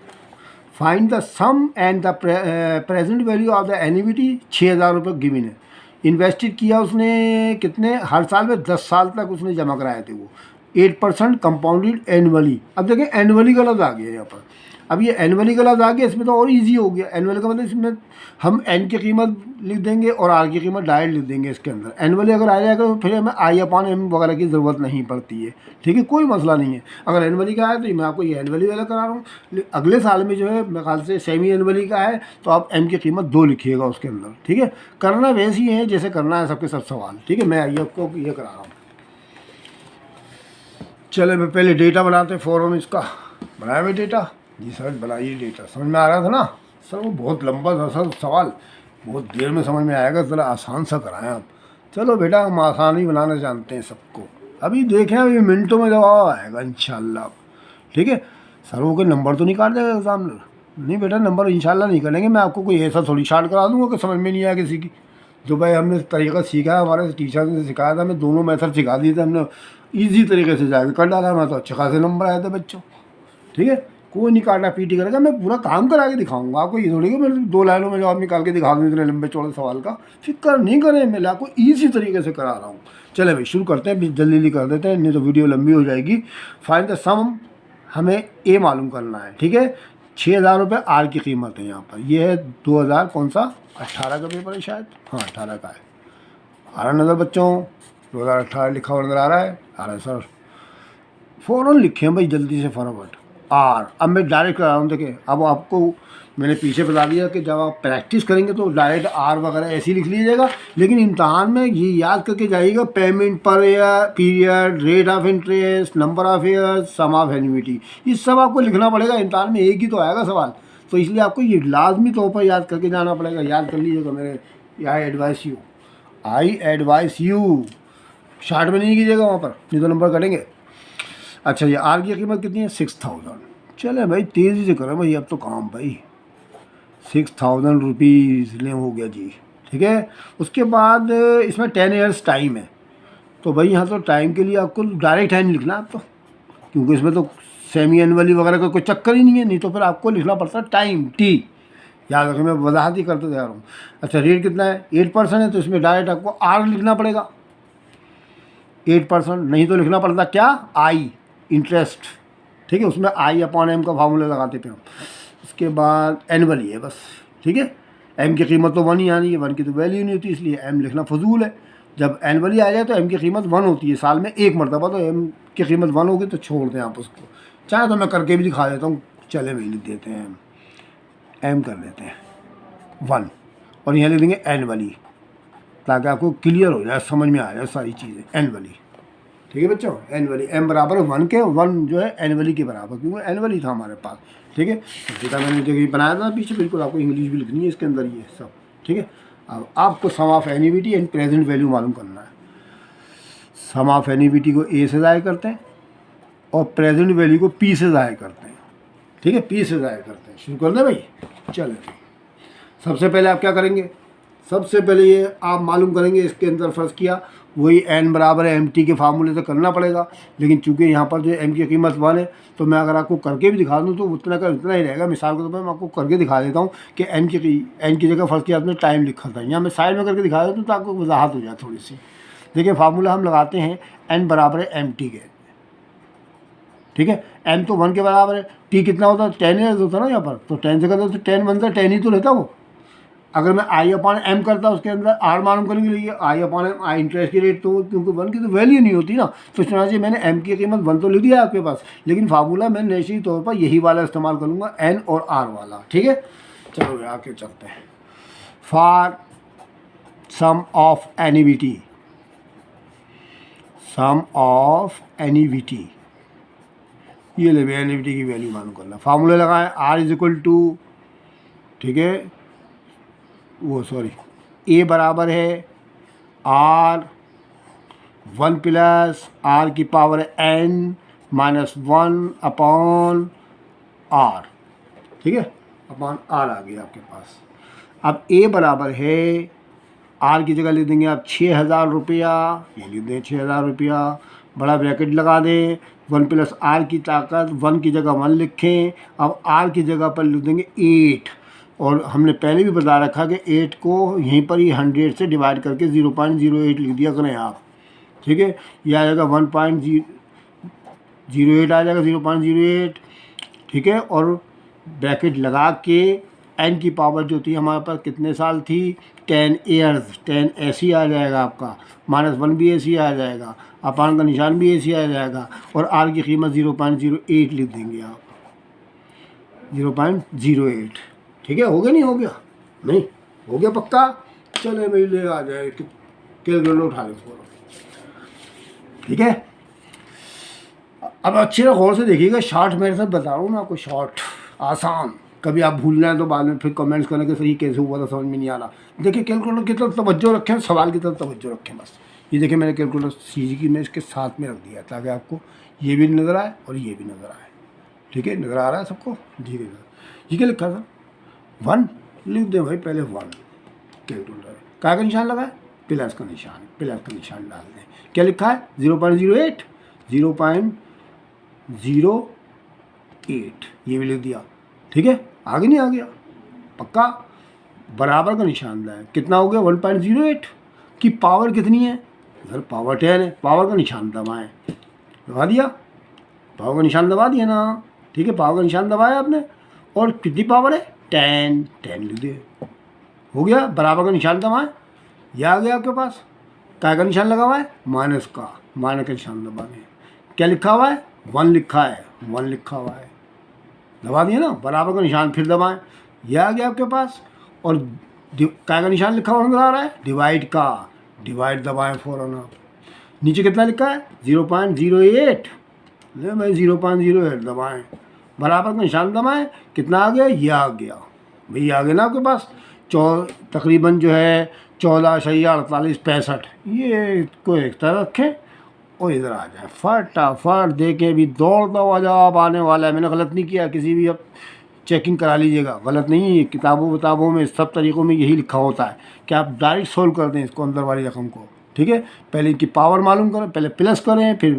find the sum and the present value of the annuity. 6,000 रुपये गिवन है, इन्वेस्टेड किया उसने कितने, हर साल में 10 साल तक उसने जमा कराए थे वो, 8% कंपाउंडेड एनुअली। अब देखें एनुअली का लफ्ज़ आ गया यहाँ पर। अब ये एनुअली का लफ्ज़ आ गया, इसमें तो और इजी हो गया। एनुअल का मतलब इसमें हम एन की कीमत लिख देंगे और आर की कीमत डायरेक्ट लिख देंगे इसके अंदर। एनुअली अगर आ जाएगा तो फिर हमें आई अपॉन एम वगैरह की ज़रूरत नहीं पड़ती है, ठीक है, कोई मसला नहीं है। अगर एनुअली का है तो मैं आपको ये एनुअली वाला करा रहा हूँ। अगले साल में जो है मेरे ख्याल से सेमी एनुअली का है, तो आप एम की कीमत 2 लिखिएगा उसके अंदर, ठीक है। करना वैसे ही है जैसे करना है सबके सब सवाल, ठीक है। मैं ये आपको ये करा रहा हूँ। चले मैं पहले डेटा बनाते हैं फ़ौरन। इसका बनाया मैं डेटा जी सर, बनाइए डेटा। समझ में आ रहा था ना सर? वो बहुत लंबा था सर सवाल, बहुत देर में समझ में आएगा, ज़रा आसान सा कराएं आप। चलो बेटा हम आसान ही बनाना जानते हैं सबको। अभी देखें अभी मिनटों में जवाब आएगा इंशाल्लाह, ठीक है। सर वो कोई नंबर तो नहीं काट देगा एग्जामिनर? नहीं बेटा नंबर इंशाल्लाह नहीं करेंगे। मैं आपको कोई ऐसा थोड़ी शार्ट करा दूँगा कि समझ में नहीं आया किसी की। जो भाई हमने तरीका सीखा है, हमारे टीचर ने सिखाया था, हमें दोनों मेथड सिखा दिए थे हमने, ईजी तरीके से जाके कर डाला। मैं तो अच्छे खासे नंबर आए थे बच्चों, ठीक है। कोई नहीं काटा पीटी करेगा, मैं पूरा काम करा के दिखाऊंगा आपको। ये थोड़ी कि मैं 2 लाइनों में जवाब निकाल के दिखा दूँ इतने लंबे चौड़े सवाल का। फिक्र नहीं करें, मैं आपको ईजी तरीके से करा रहा हूँ। चले भाई शुरू करते हैं, जल्दी जल्दी कर देते हैं नहीं तो वीडियो लंबी हो जाएगी। फाइंड द सम, हमें ए मालूम करना है, ठीक है। 6,000 रुपये आर की कीमत है यहाँ पर। ये है 2000 कौन सा 18 का पेपर है शायद, हाँ 18 का है। आ रहा नज़र बच्चों, 2018 लिखा हुआ नज़र आ रहा है? आ रहा है सर। फ़ौरन लिखें भाई जल्दी से फटाफट आर। अब मैं डायरेक्ट करा रहा हूँ। देखिए अब आपको मैंने पीछे बता दिया कि जब आप प्रैक्टिस करेंगे तो डायरेक्ट आर वगैरह ऐसे ही लिख लीजिएगा, लेकिन इम्तहान में ये याद करके जाइएगा payment per year, period, rate of interest, number of years, sum of annuity, ये सब आपको लिखना पड़ेगा। इम्तहान में एक ही तो आएगा सवाल, तो इसलिए आपको ये लाजमी तौर पर याद करके जाना पड़ेगा। याद कर लीजिएगा मेरे, आई एडवाइस यू शार्ट में नहीं कीजिएगा वहाँ पर, नहीं तो नंबर कटेंगे। अच्छा ये आर की कीमत कितनी है? 6,000। चले भाई तेज़ी से करो भाई अब तो काम भाई। 6,000 रुपीज़ ले हो गया जी, ठीक है। उसके बाद इसमें 10 ईयर्स टाइम है, तो भाई यहाँ तो टाइम के लिए आपको डायरेक्ट टाइम लिखना है आप तो, क्योंकि इसमें तो सेमी एनुअली वगैरह का कोई चक्कर ही नहीं है। नहीं तो फिर आपको लिखना पड़ता है टाइम टी, याद रखें मैं वजाहत ही करते जा रहा हूँ। अच्छा रेट कितना है? 8% है, तो इसमें डायरेक्ट आपको आर लिखना पड़ेगा 8%, नहीं तो लिखना पड़ता क्या आई इंटरेस्ट, ठीक है। उसमें आई अपॉन एम का फार्मूला लगाते थे हम। उसके बाद एनुअली है बस, ठीक है। एम की कीमत तो 1 ही आनी है, 1 की तो वैल्यू नहीं होती, इसलिए एम लिखना फजूल है। जब एनुअली आ जाए तो एम की कीमत 1 होती है साल में एक मरतबा, तो एम की कीमत 1 होगी तो छोड़ दें आप उसको। चाहे तो मैं करके भी दिखा देता हूँ, चले भाई लिख देते हैं एम कर देते हैं 1 और यहाँ लिख देंगे एनुअली, ताकि आपको क्लियर हो जाए, समझ में आ जाए सारी चीज़ें। एनुअली, ठीक है बच्चों, एनुअली एम बराबर 1 के, 1 जो है एनुअली के बराबर, क्योंकि एनुअली था हमारे पास, ठीक है। डेटा मैंने देखिए बनाया था पीछे, बिल्कुल आपको इंग्लिश भी लिखनी है इसके अंदर ये सब, ठीक है। अब आपको sum of annuity and present value मालूम करना है। सम ऑफ एन्युटी को ए से ज़ाहिर करते हैं और प्रेजेंट वैल्यू को पी से ज़ाहिर करते हैं, ठीक है, पी से ज़ाहिर करते हैं। शुरू कर दें भाई, चलें। सबसे पहले आप क्या करेंगे? सबसे पहले ये आप मालूम करेंगे, इसके अंदर फ़र्ज़ किया वही एन बराबर है एम टी के फार्मूले से करना पड़ेगा, लेकिन चूंकि यहाँ पर जो एम की कीमत 1 है, तो मैं अगर आपको करके भी दिखा दूँ तो उतना का उतना ही रहेगा। मिसाल के तौर पर मैं आपको करके दिखा देता हूँ कि एन की जगह फ़र्ज़ किया आपने टाइम लिखा था, यहाँ मैं साइड में करके दिखा देता हूँ तो आपको वजाहत हो जाए थोड़ी सी। देखिए फार्मूला हम लगाते हैं एन बराबर है एम टी के, ठीक है। एम तो 1 के बराबर है, टी कितना होता है? 10 ईयर्स होता है ना यहाँ पर, तो 10 से करता तो 10 बनता, 10 ही तो रहता वो। अगर मैं आई अपॉन एम करता उसके अंदर आर मालूम करने के लिए, आई अपॉन एम आई इंटरेस्ट की रेट, तो क्योंकि 1 की तो वैल्यू नहीं होती ना, तो चुनाचे मैंने एम की कीमत 1 तो लिख दिया आपके पास, लेकिन फार्मूला मैं निश्चित तौर पर यही वाला इस्तेमाल करूँगा, एन और आर वाला, ठीक है। चलो आके चलते हैं। For sum of annuity, sum of annuity, ये ले एन्युटी की वैल्यू मालूम करना। फार्मूला लगाएं आर इज इक्वल टू, ठीक है, वो सॉरी ए बराबर है आर 1 प्लस आर की पावर एन -1/r, ठीक है, अपॉन r आ गया आपके पास। अब a बराबर है, r की जगह लिख देंगे आप 6000 रुपया, ये लिख दें 6000 रुपया, बड़ा ब्रैकेट लगा दें, 1 + r की ताकत, 1 की जगह 1 लिखें, अब r की जगह पर लिख देंगे 8, और हमने पहले भी बता रखा कि 8 को यहीं पर ही 100 से डिवाइड करके 0.08 लिख दिया करें आप, ठीक है। यह आ जाएगा 1.08 आ जाएगा, 0.08, ठीक है। और ब्रैकेट लगा के n की पावर जो थी हमारे पास कितने साल थी, 10 ईयर्स, 10 ऐसी आ जाएगा आपका, -1 भी ऐसी आ जाएगा, अपान का निशान भी ऐसी आ जाएगा, और r की कीमत 0.08 लिख देंगे आप, 0.08, ठीक है। हो गया नहीं हो गया? नहीं हो गया पक्का। चले भाई ले आ जाए, कैलकुलेटर उठा ले थोड़ा, ठीक है। अब अच्छे गौर से देखिएगा, शॉर्ट मेरे साथ बता रहा हूँ मैं आपको, शॉर्ट आसान, कभी आप भूल जाए तो बाद में फिर कमेंट्स करने के सर ये कैसे हुआ था समझ में नहीं आ रहा। देखिए कैलकुलेटर की तरफ तवज्जो रखें, सवाल की तरफ तवज्जो रखें बस। ये देखिए मैंने कैलकुलेटर सीजी की मैं इसके साथ में रख दिया ताकि आपको ये भी नज़र आए और ये भी नज़र आए, ठीक है। नज़र आ रहा है सबको? जी नज़र। ये क्या लिखा था? 1 लिख दें भाई, पहले 1, कैलकुलेटर क्या का निशान लगा है, प्लस का निशान, प्लस का निशान डाल दें। क्या लिखा है? 0.08, 0.08, ये भी लिख दिया, ठीक है। आगे नहीं आ गया? पक्का। बराबर का निशान लाए, कितना हो गया? 1.08 की पावर कितनी है? सर पावर 10 है, पावर का निशान दबाएं, दबा दिया, पावर का निशान दबा दिया ना, ठीक है। पावर का निशान दबाया आपने, और कितनी पावर है? 10, 10 लिख दिए, हो गया। बराबर का निशान दबाएं, यह आ गया आपके पास। क्या का निशान लगा हुआ है? माइनस का, माइनस का निशान दबा दें। क्या लिखा हुआ है? 1 लिखा है, 1 लिखा हुआ है, दबा दिए ना। बराबर का निशान फिर दबाएं, यह आ गया आपके पास। और क्या का निशान लिखा हुआ नजर आ रहा है? डिवाइड का, डिवाइड दबाएं फ़ौरन आप। नीचे कितना लिखा है? 0.08, ले भाई 0.08 दबाएं, बराबर का निशान दबाएं, कितना आ गया? यह आ गया भाई, आ गया ना आपके पास। तकरीबन जो है 14 शैया 48 65, ये को एक तरह रखें और इधर आ जाए, फटाफट देखें। भी दौड़ता हुआ जवाब आने वाला है। मैंने गलत नहीं किया, किसी भी अब चेकिंग करा लीजिएगा, गलत नहीं है। किताबों में सब तरीक़ों में यही लिखा होता है कि आप डायरेक्ट सोल्व कर दें इसको, अंदर वाली रकम को, ठीक है। पहले इनकी पावर मालूम करें, पहले प्लस करें, फिर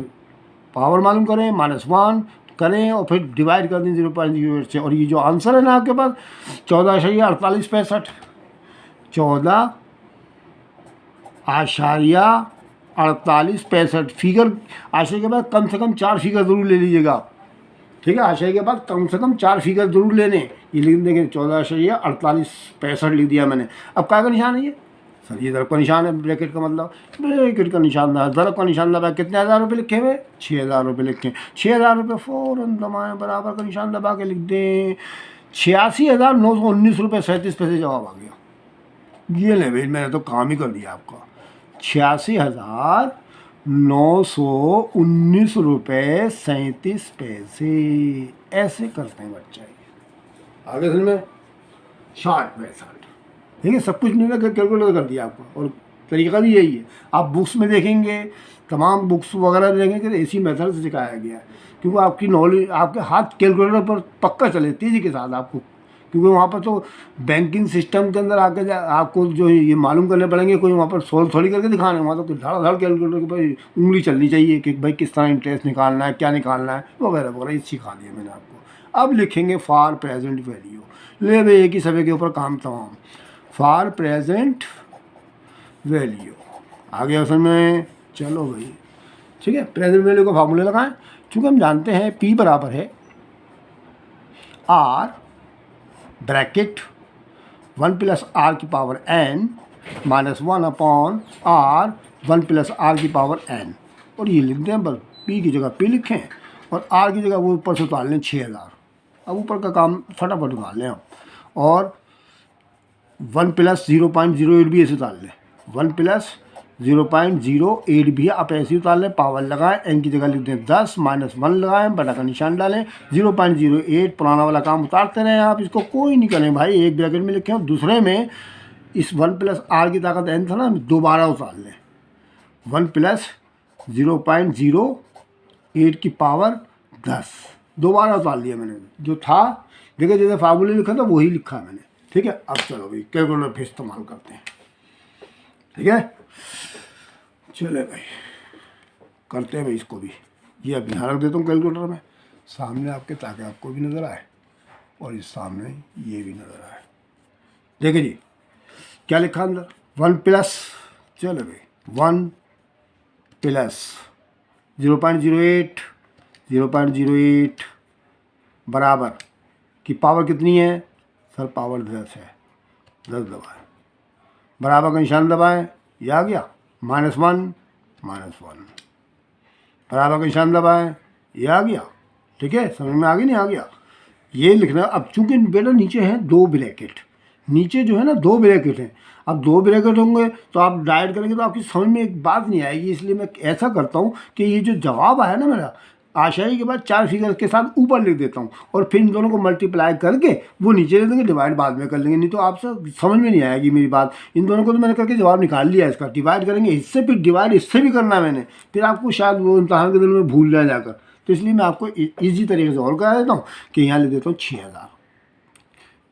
पावर मालूम करें, -1 करें, और फिर डिवाइड कर दें 0.08 से। और ये जो आंसर है ना आपके पास 14 शैया 48 65, 14.48 फिगर आशय के बाद कम से कम 4 फिगर ज़रूर ले लीजिएगा, ठीक है। आशय के बाद कम से कम 4 फिगर ज़रूर लेने। ये लिख देंगे 14.48 65 लिख दिया मैंने। अब क्या का निशान है ये? सर ये ज़रब का निशान है, ब्रैकेट का मतलब ब्रैकेट का निशान था, ज़रब का निशान दबा। कितने हज़ार रुपये लिखे हुए? 6000 रुपये लिखे। 6000 रुपये फ़ौरन दबाएँ, बराबर का निशान दबा के लिख दें 86,919 रुपये 37 पैसे जवाब आ गया। ये ले भाई, मैंने तो काम ही कर दिया आपका। 86,919 रुपये 37 पैसे, ऐसे करते हैं बच्चा। आगे समझ में? शॉर्ट मेथड, ठीक है। सब कुछ नहीं कैलकुलेट कर दिया आपको, और तरीका भी यही है। आप बुक्स में देखेंगे, तमाम बुक्स वगैरह में देखेंगे तो इसी मेथड से सिखाया गया है, क्योंकि आपकी नॉलेज, आपके हाथ कैलकुलेटर पर पक्का चले तेज़ी के साथ आपको, क्योंकि वहाँ पर तो बैंकिंग सिस्टम के अंदर आके आपको जो ये मालूम करने पड़ेंगे, कोई वहाँ पर सोल्व थोड़ी करके दिखाने, वहाँ तो धड़ कैलकुलेटर के पर उंगली चलनी चाहिए कि भाई किस तरह इंटरेस्ट निकालना है, क्या निकालना है, वगैरह वगैरह, ये सिखा दिया मैंने आपको। अब लिखेंगे फॉर प्रेजेंट वैल्यू, ले भाई एक ही सफ़े के ऊपर काम तमाम। फॉर प्रेजेंट वैल्यू आ गया असल में, चलो भाई ठीक है। प्रेजेंट वैल्यू का फार्मूला लगाएं, चूँकि हम जानते हैं P बराबर है R ब्रैकेट 1 + R की power n -1 upon R 1 + R की पावर n, और ये लिख दें बस, P की जगह P लिखें और R की जगह वो ऊपर से उतार लें 6000। अब ऊपर का काम फटाफट उतार लें हम, और 1 + 0.08 भी ऐसे उतार लें, 1 + 0.08 भी आप ऐसे उतार लें। पावर लगाएं, n की जगह लिख दें 10, -1 लगाएं, बटा का निशान डालें, 0.08 पुराना वाला काम उतारते रहें आप, इसको कोई नहीं करें भाई। एक ब्रैकेट में लिखें और दूसरे में इस 1 + R की ताकत n था ना, दोबारा उतार लें, 1 + 0.08 8 की पावर 10, दोबारा उतार लिया मैंने, जो था देखिए जैसे फार्मूले लिखा था वही लिखा मैंने, ठीक है। अब चलो भाई कैलकुलेटर फिर इस्तेमाल करते हैं, ठीक है। चले भाई करते हैं भाई इसको भी, ये अब यहाँ रख देता हूँ कैलकुलेटर में सामने आपके, ताकि आपको भी नज़र आए और इस सामने ये भी नज़र आए। देखिए जी क्या लिखा अंदर, 1 प्लस, चलो भाई 1 प्लस 0.08 0.08 बराबर की पावर कितनी है सर, पावर 10 है, 10 दबाएं, बराबर का निशान दबाएं, ये आ गया -1 -1, बराबर का निशान दबाएं, ये आ गया, ठीक है। समझ में आ गई नहीं, आ गया ये लिखना। अब चूंकि बेटा नीचे है 2 ब्रैकेट, नीचे जो है ना 2 ब्रैकेट हैं, अब 2 ब्रैकेट होंगे तो आप डायरेक्ट करेंगे तो आपकी समझ में एक बात नहीं आएगी, इसलिए मैं ऐसा करता हूँ कि ये जो जवाब आया ना मेरा आशाई के बाद 4 फिगर के साथ ऊपर लिख देता हूँ और फिर इन दोनों को मल्टीप्लाई करके वो नीचे लिख देंगे, डिवाइड बाद में कर लेंगे, नहीं तो आपसे समझ में नहीं आएगी मेरी बात। इन दोनों को तो मैंने करके जवाब निकाल लिया इसका, डिवाइड करेंगे इससे, फिर डिवाइड इससे भी करना है मैंने, फिर आपको शायद वो इम्तहान के दिन में भूल जाए जाकर, तो इसलिए मैं आपको ईजी तरीके से और करा देता हूँ कि यहाँ लिख देता हूँ 6000।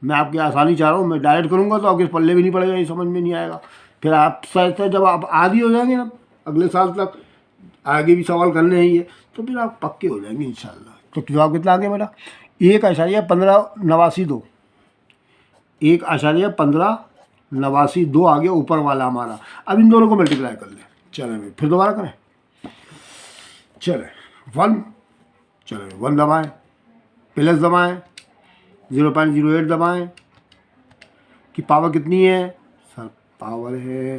मैं आपकी आसानी चाह रहा हूँ, मैं डायरेक्ट करूँगा तो आपके पल्ले भी नहीं पड़ेगा, ये समझ में नहीं आएगा। फिर आप शायद जब आप आदी हो जाएंगे ना अगले साल तक, आगे भी सवाल करने हैं ये, तो फिर आप पक्के हो जाएंगे इंशाल्लाह। तो जवाब कितना आ गया बेटा, 1.1582, 1.1582 आ गया ऊपर वाला हमारा। अब इन दोनों को मल्टीप्लाई कर लें, चले भाई फिर दोबारा करें, चले 1, चले 1 दबाएँ, प्लस दबाएँ, 0.08 दबाएँ कि पावर कितनी है सर, पावर है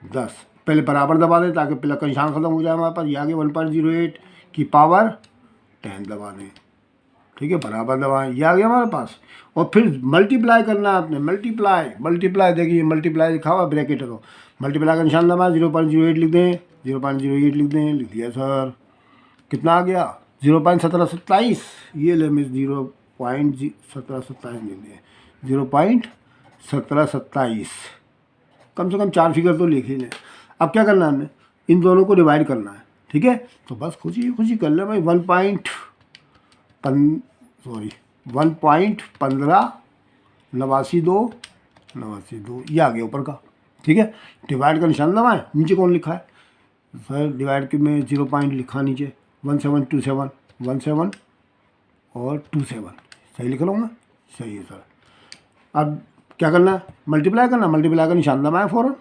10, पहले बराबर दबा दें ताकि प्लस का निशान खत्म हो जाए हमारे पास, ये आगे 1.08 की पावर 10 दबा दें, ठीक है, बराबर दबाएं, ये आ गया हमारे पास। और फिर मल्टीप्लाई करना है आपने, मल्टीप्लाई देखिए मल्टीप्लाई लिखा हुआ ब्रैकेट है, तो मल्टीप्लाई का निशान दबाएं, 0.08 लिख दें, 0.08 लिख दें, लिख दिया सर। कितना आ गया 0.1727, ये ले मिस 0.1727 लिख दें, 0.1727, कम से कम 4 फिगर तो लिख ही लें। अब क्या करना है हमने, इन दोनों को डिवाइड करना है, ठीक है। तो बस खुशी खुशी कर ले भाई, 1.1582 ये आ गया ऊपर का, ठीक है। डिवाइड का निशान दबाएं, नीचे कौन लिखा है सर, डिवाइड के में 0 पॉइंट लिखा नीचे, 1727, 17 और 27, सही लिख रहा हूँ मैं, सही है सर। अब क्या करना है, मल्टीप्लाई करना, मल्टीप्लाई का निशान दबाएं फ़ौरन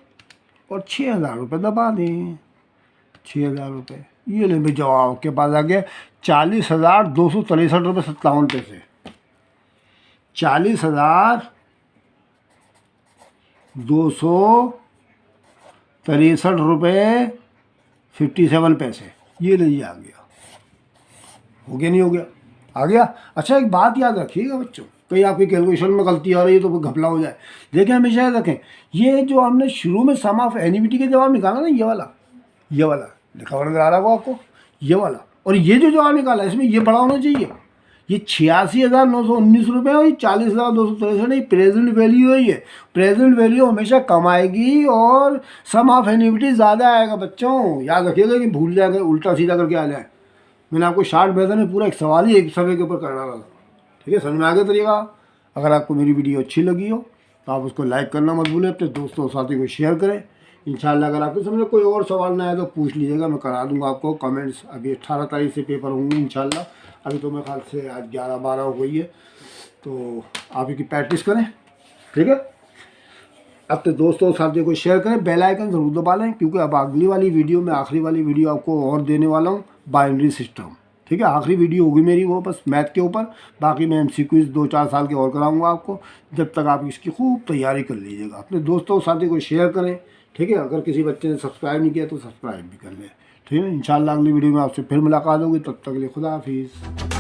और 6000 रुपये दबा दें, 6000 रुपये, ये ले भाई जवाब के पास आ गया 40,263 रुपये 57 पैसे, 40,263 रुपये 57 पैसे, ये लीजिए आ गया। हो गया नहीं हो गया, आ गया। अच्छा एक बात याद रखिएगा बच्चों, कहीं आपकी कैलकुलेशन में गलती आ रही है तो घपला हो जाए। देखिए हमेशा याद रखें, ये जो हमने शुरू में सम ऑफ एनिमिटी के जवाब निकाला ना, ये वाला लिखा हुआ नजर आ रहा होगा आपको, ये वाला, और ये जो जवाब निकाला इसमें ये बड़ा होना चाहिए, ये 86,919 रुपये और ये 40,263, ये प्रेजेंट वैल्यू है। ये प्रेजेंट वैल्यू हमेशा कम आएगी और सम ऑफ एनिमिटी ज़्यादा आएगा बच्चों, याद रखिएगा कि भूल जाएगा उल्टा सीधा करके आ जाए। मैंने आपको शार्ट वर्जन में पूरा एक सवाल ही एक सफ़े के ऊपर करना था, ठीक है, समझ में आ गया तरीका। अगर आपको मेरी वीडियो अच्छी लगी हो तो आप उसको लाइक करना मत भूलें, अपने दोस्तों और साथियों को शेयर करें। इंशाल्लाह अगर आपको समझ में कोई और सवाल ना आए तो पूछ लीजिएगा, मैं करा दूंगा आपको कमेंट्स। अभी 18 तारीख से पेपर होंगे इंशाल्लाह, अभी तो मेरे ख्याल से आज 11-12 हो गई है, तो आप इसकी प्रैक्टिस करें, ठीक है। अपने दोस्तों और साथियों को शेयर करें, बेल आइकन ज़रूर दबा लें, क्योंकि अब अगली वाली वीडियो में आखिरी वाली वीडियो आपको और देने वाला हूँ बाइनरी सिस्टम, ठीक है। आखिरी वीडियो होगी मेरी वो बस मैथ के ऊपर, बाकी मैं MCQs 2-4 साल के और कराऊंगा आपको, जब तक आप इसकी खूब तैयारी कर लीजिएगा। अपने दोस्तों और साथियों को शेयर करें, ठीक है। अगर किसी बच्चे ने सब्सक्राइब नहीं किया तो सब्सक्राइब भी कर लें, ठीक है। इंशाल्लाह अगली वीडियो में आपसे फिर मुलाकात होगी, तब तक के लिए खुदा हाफिज़।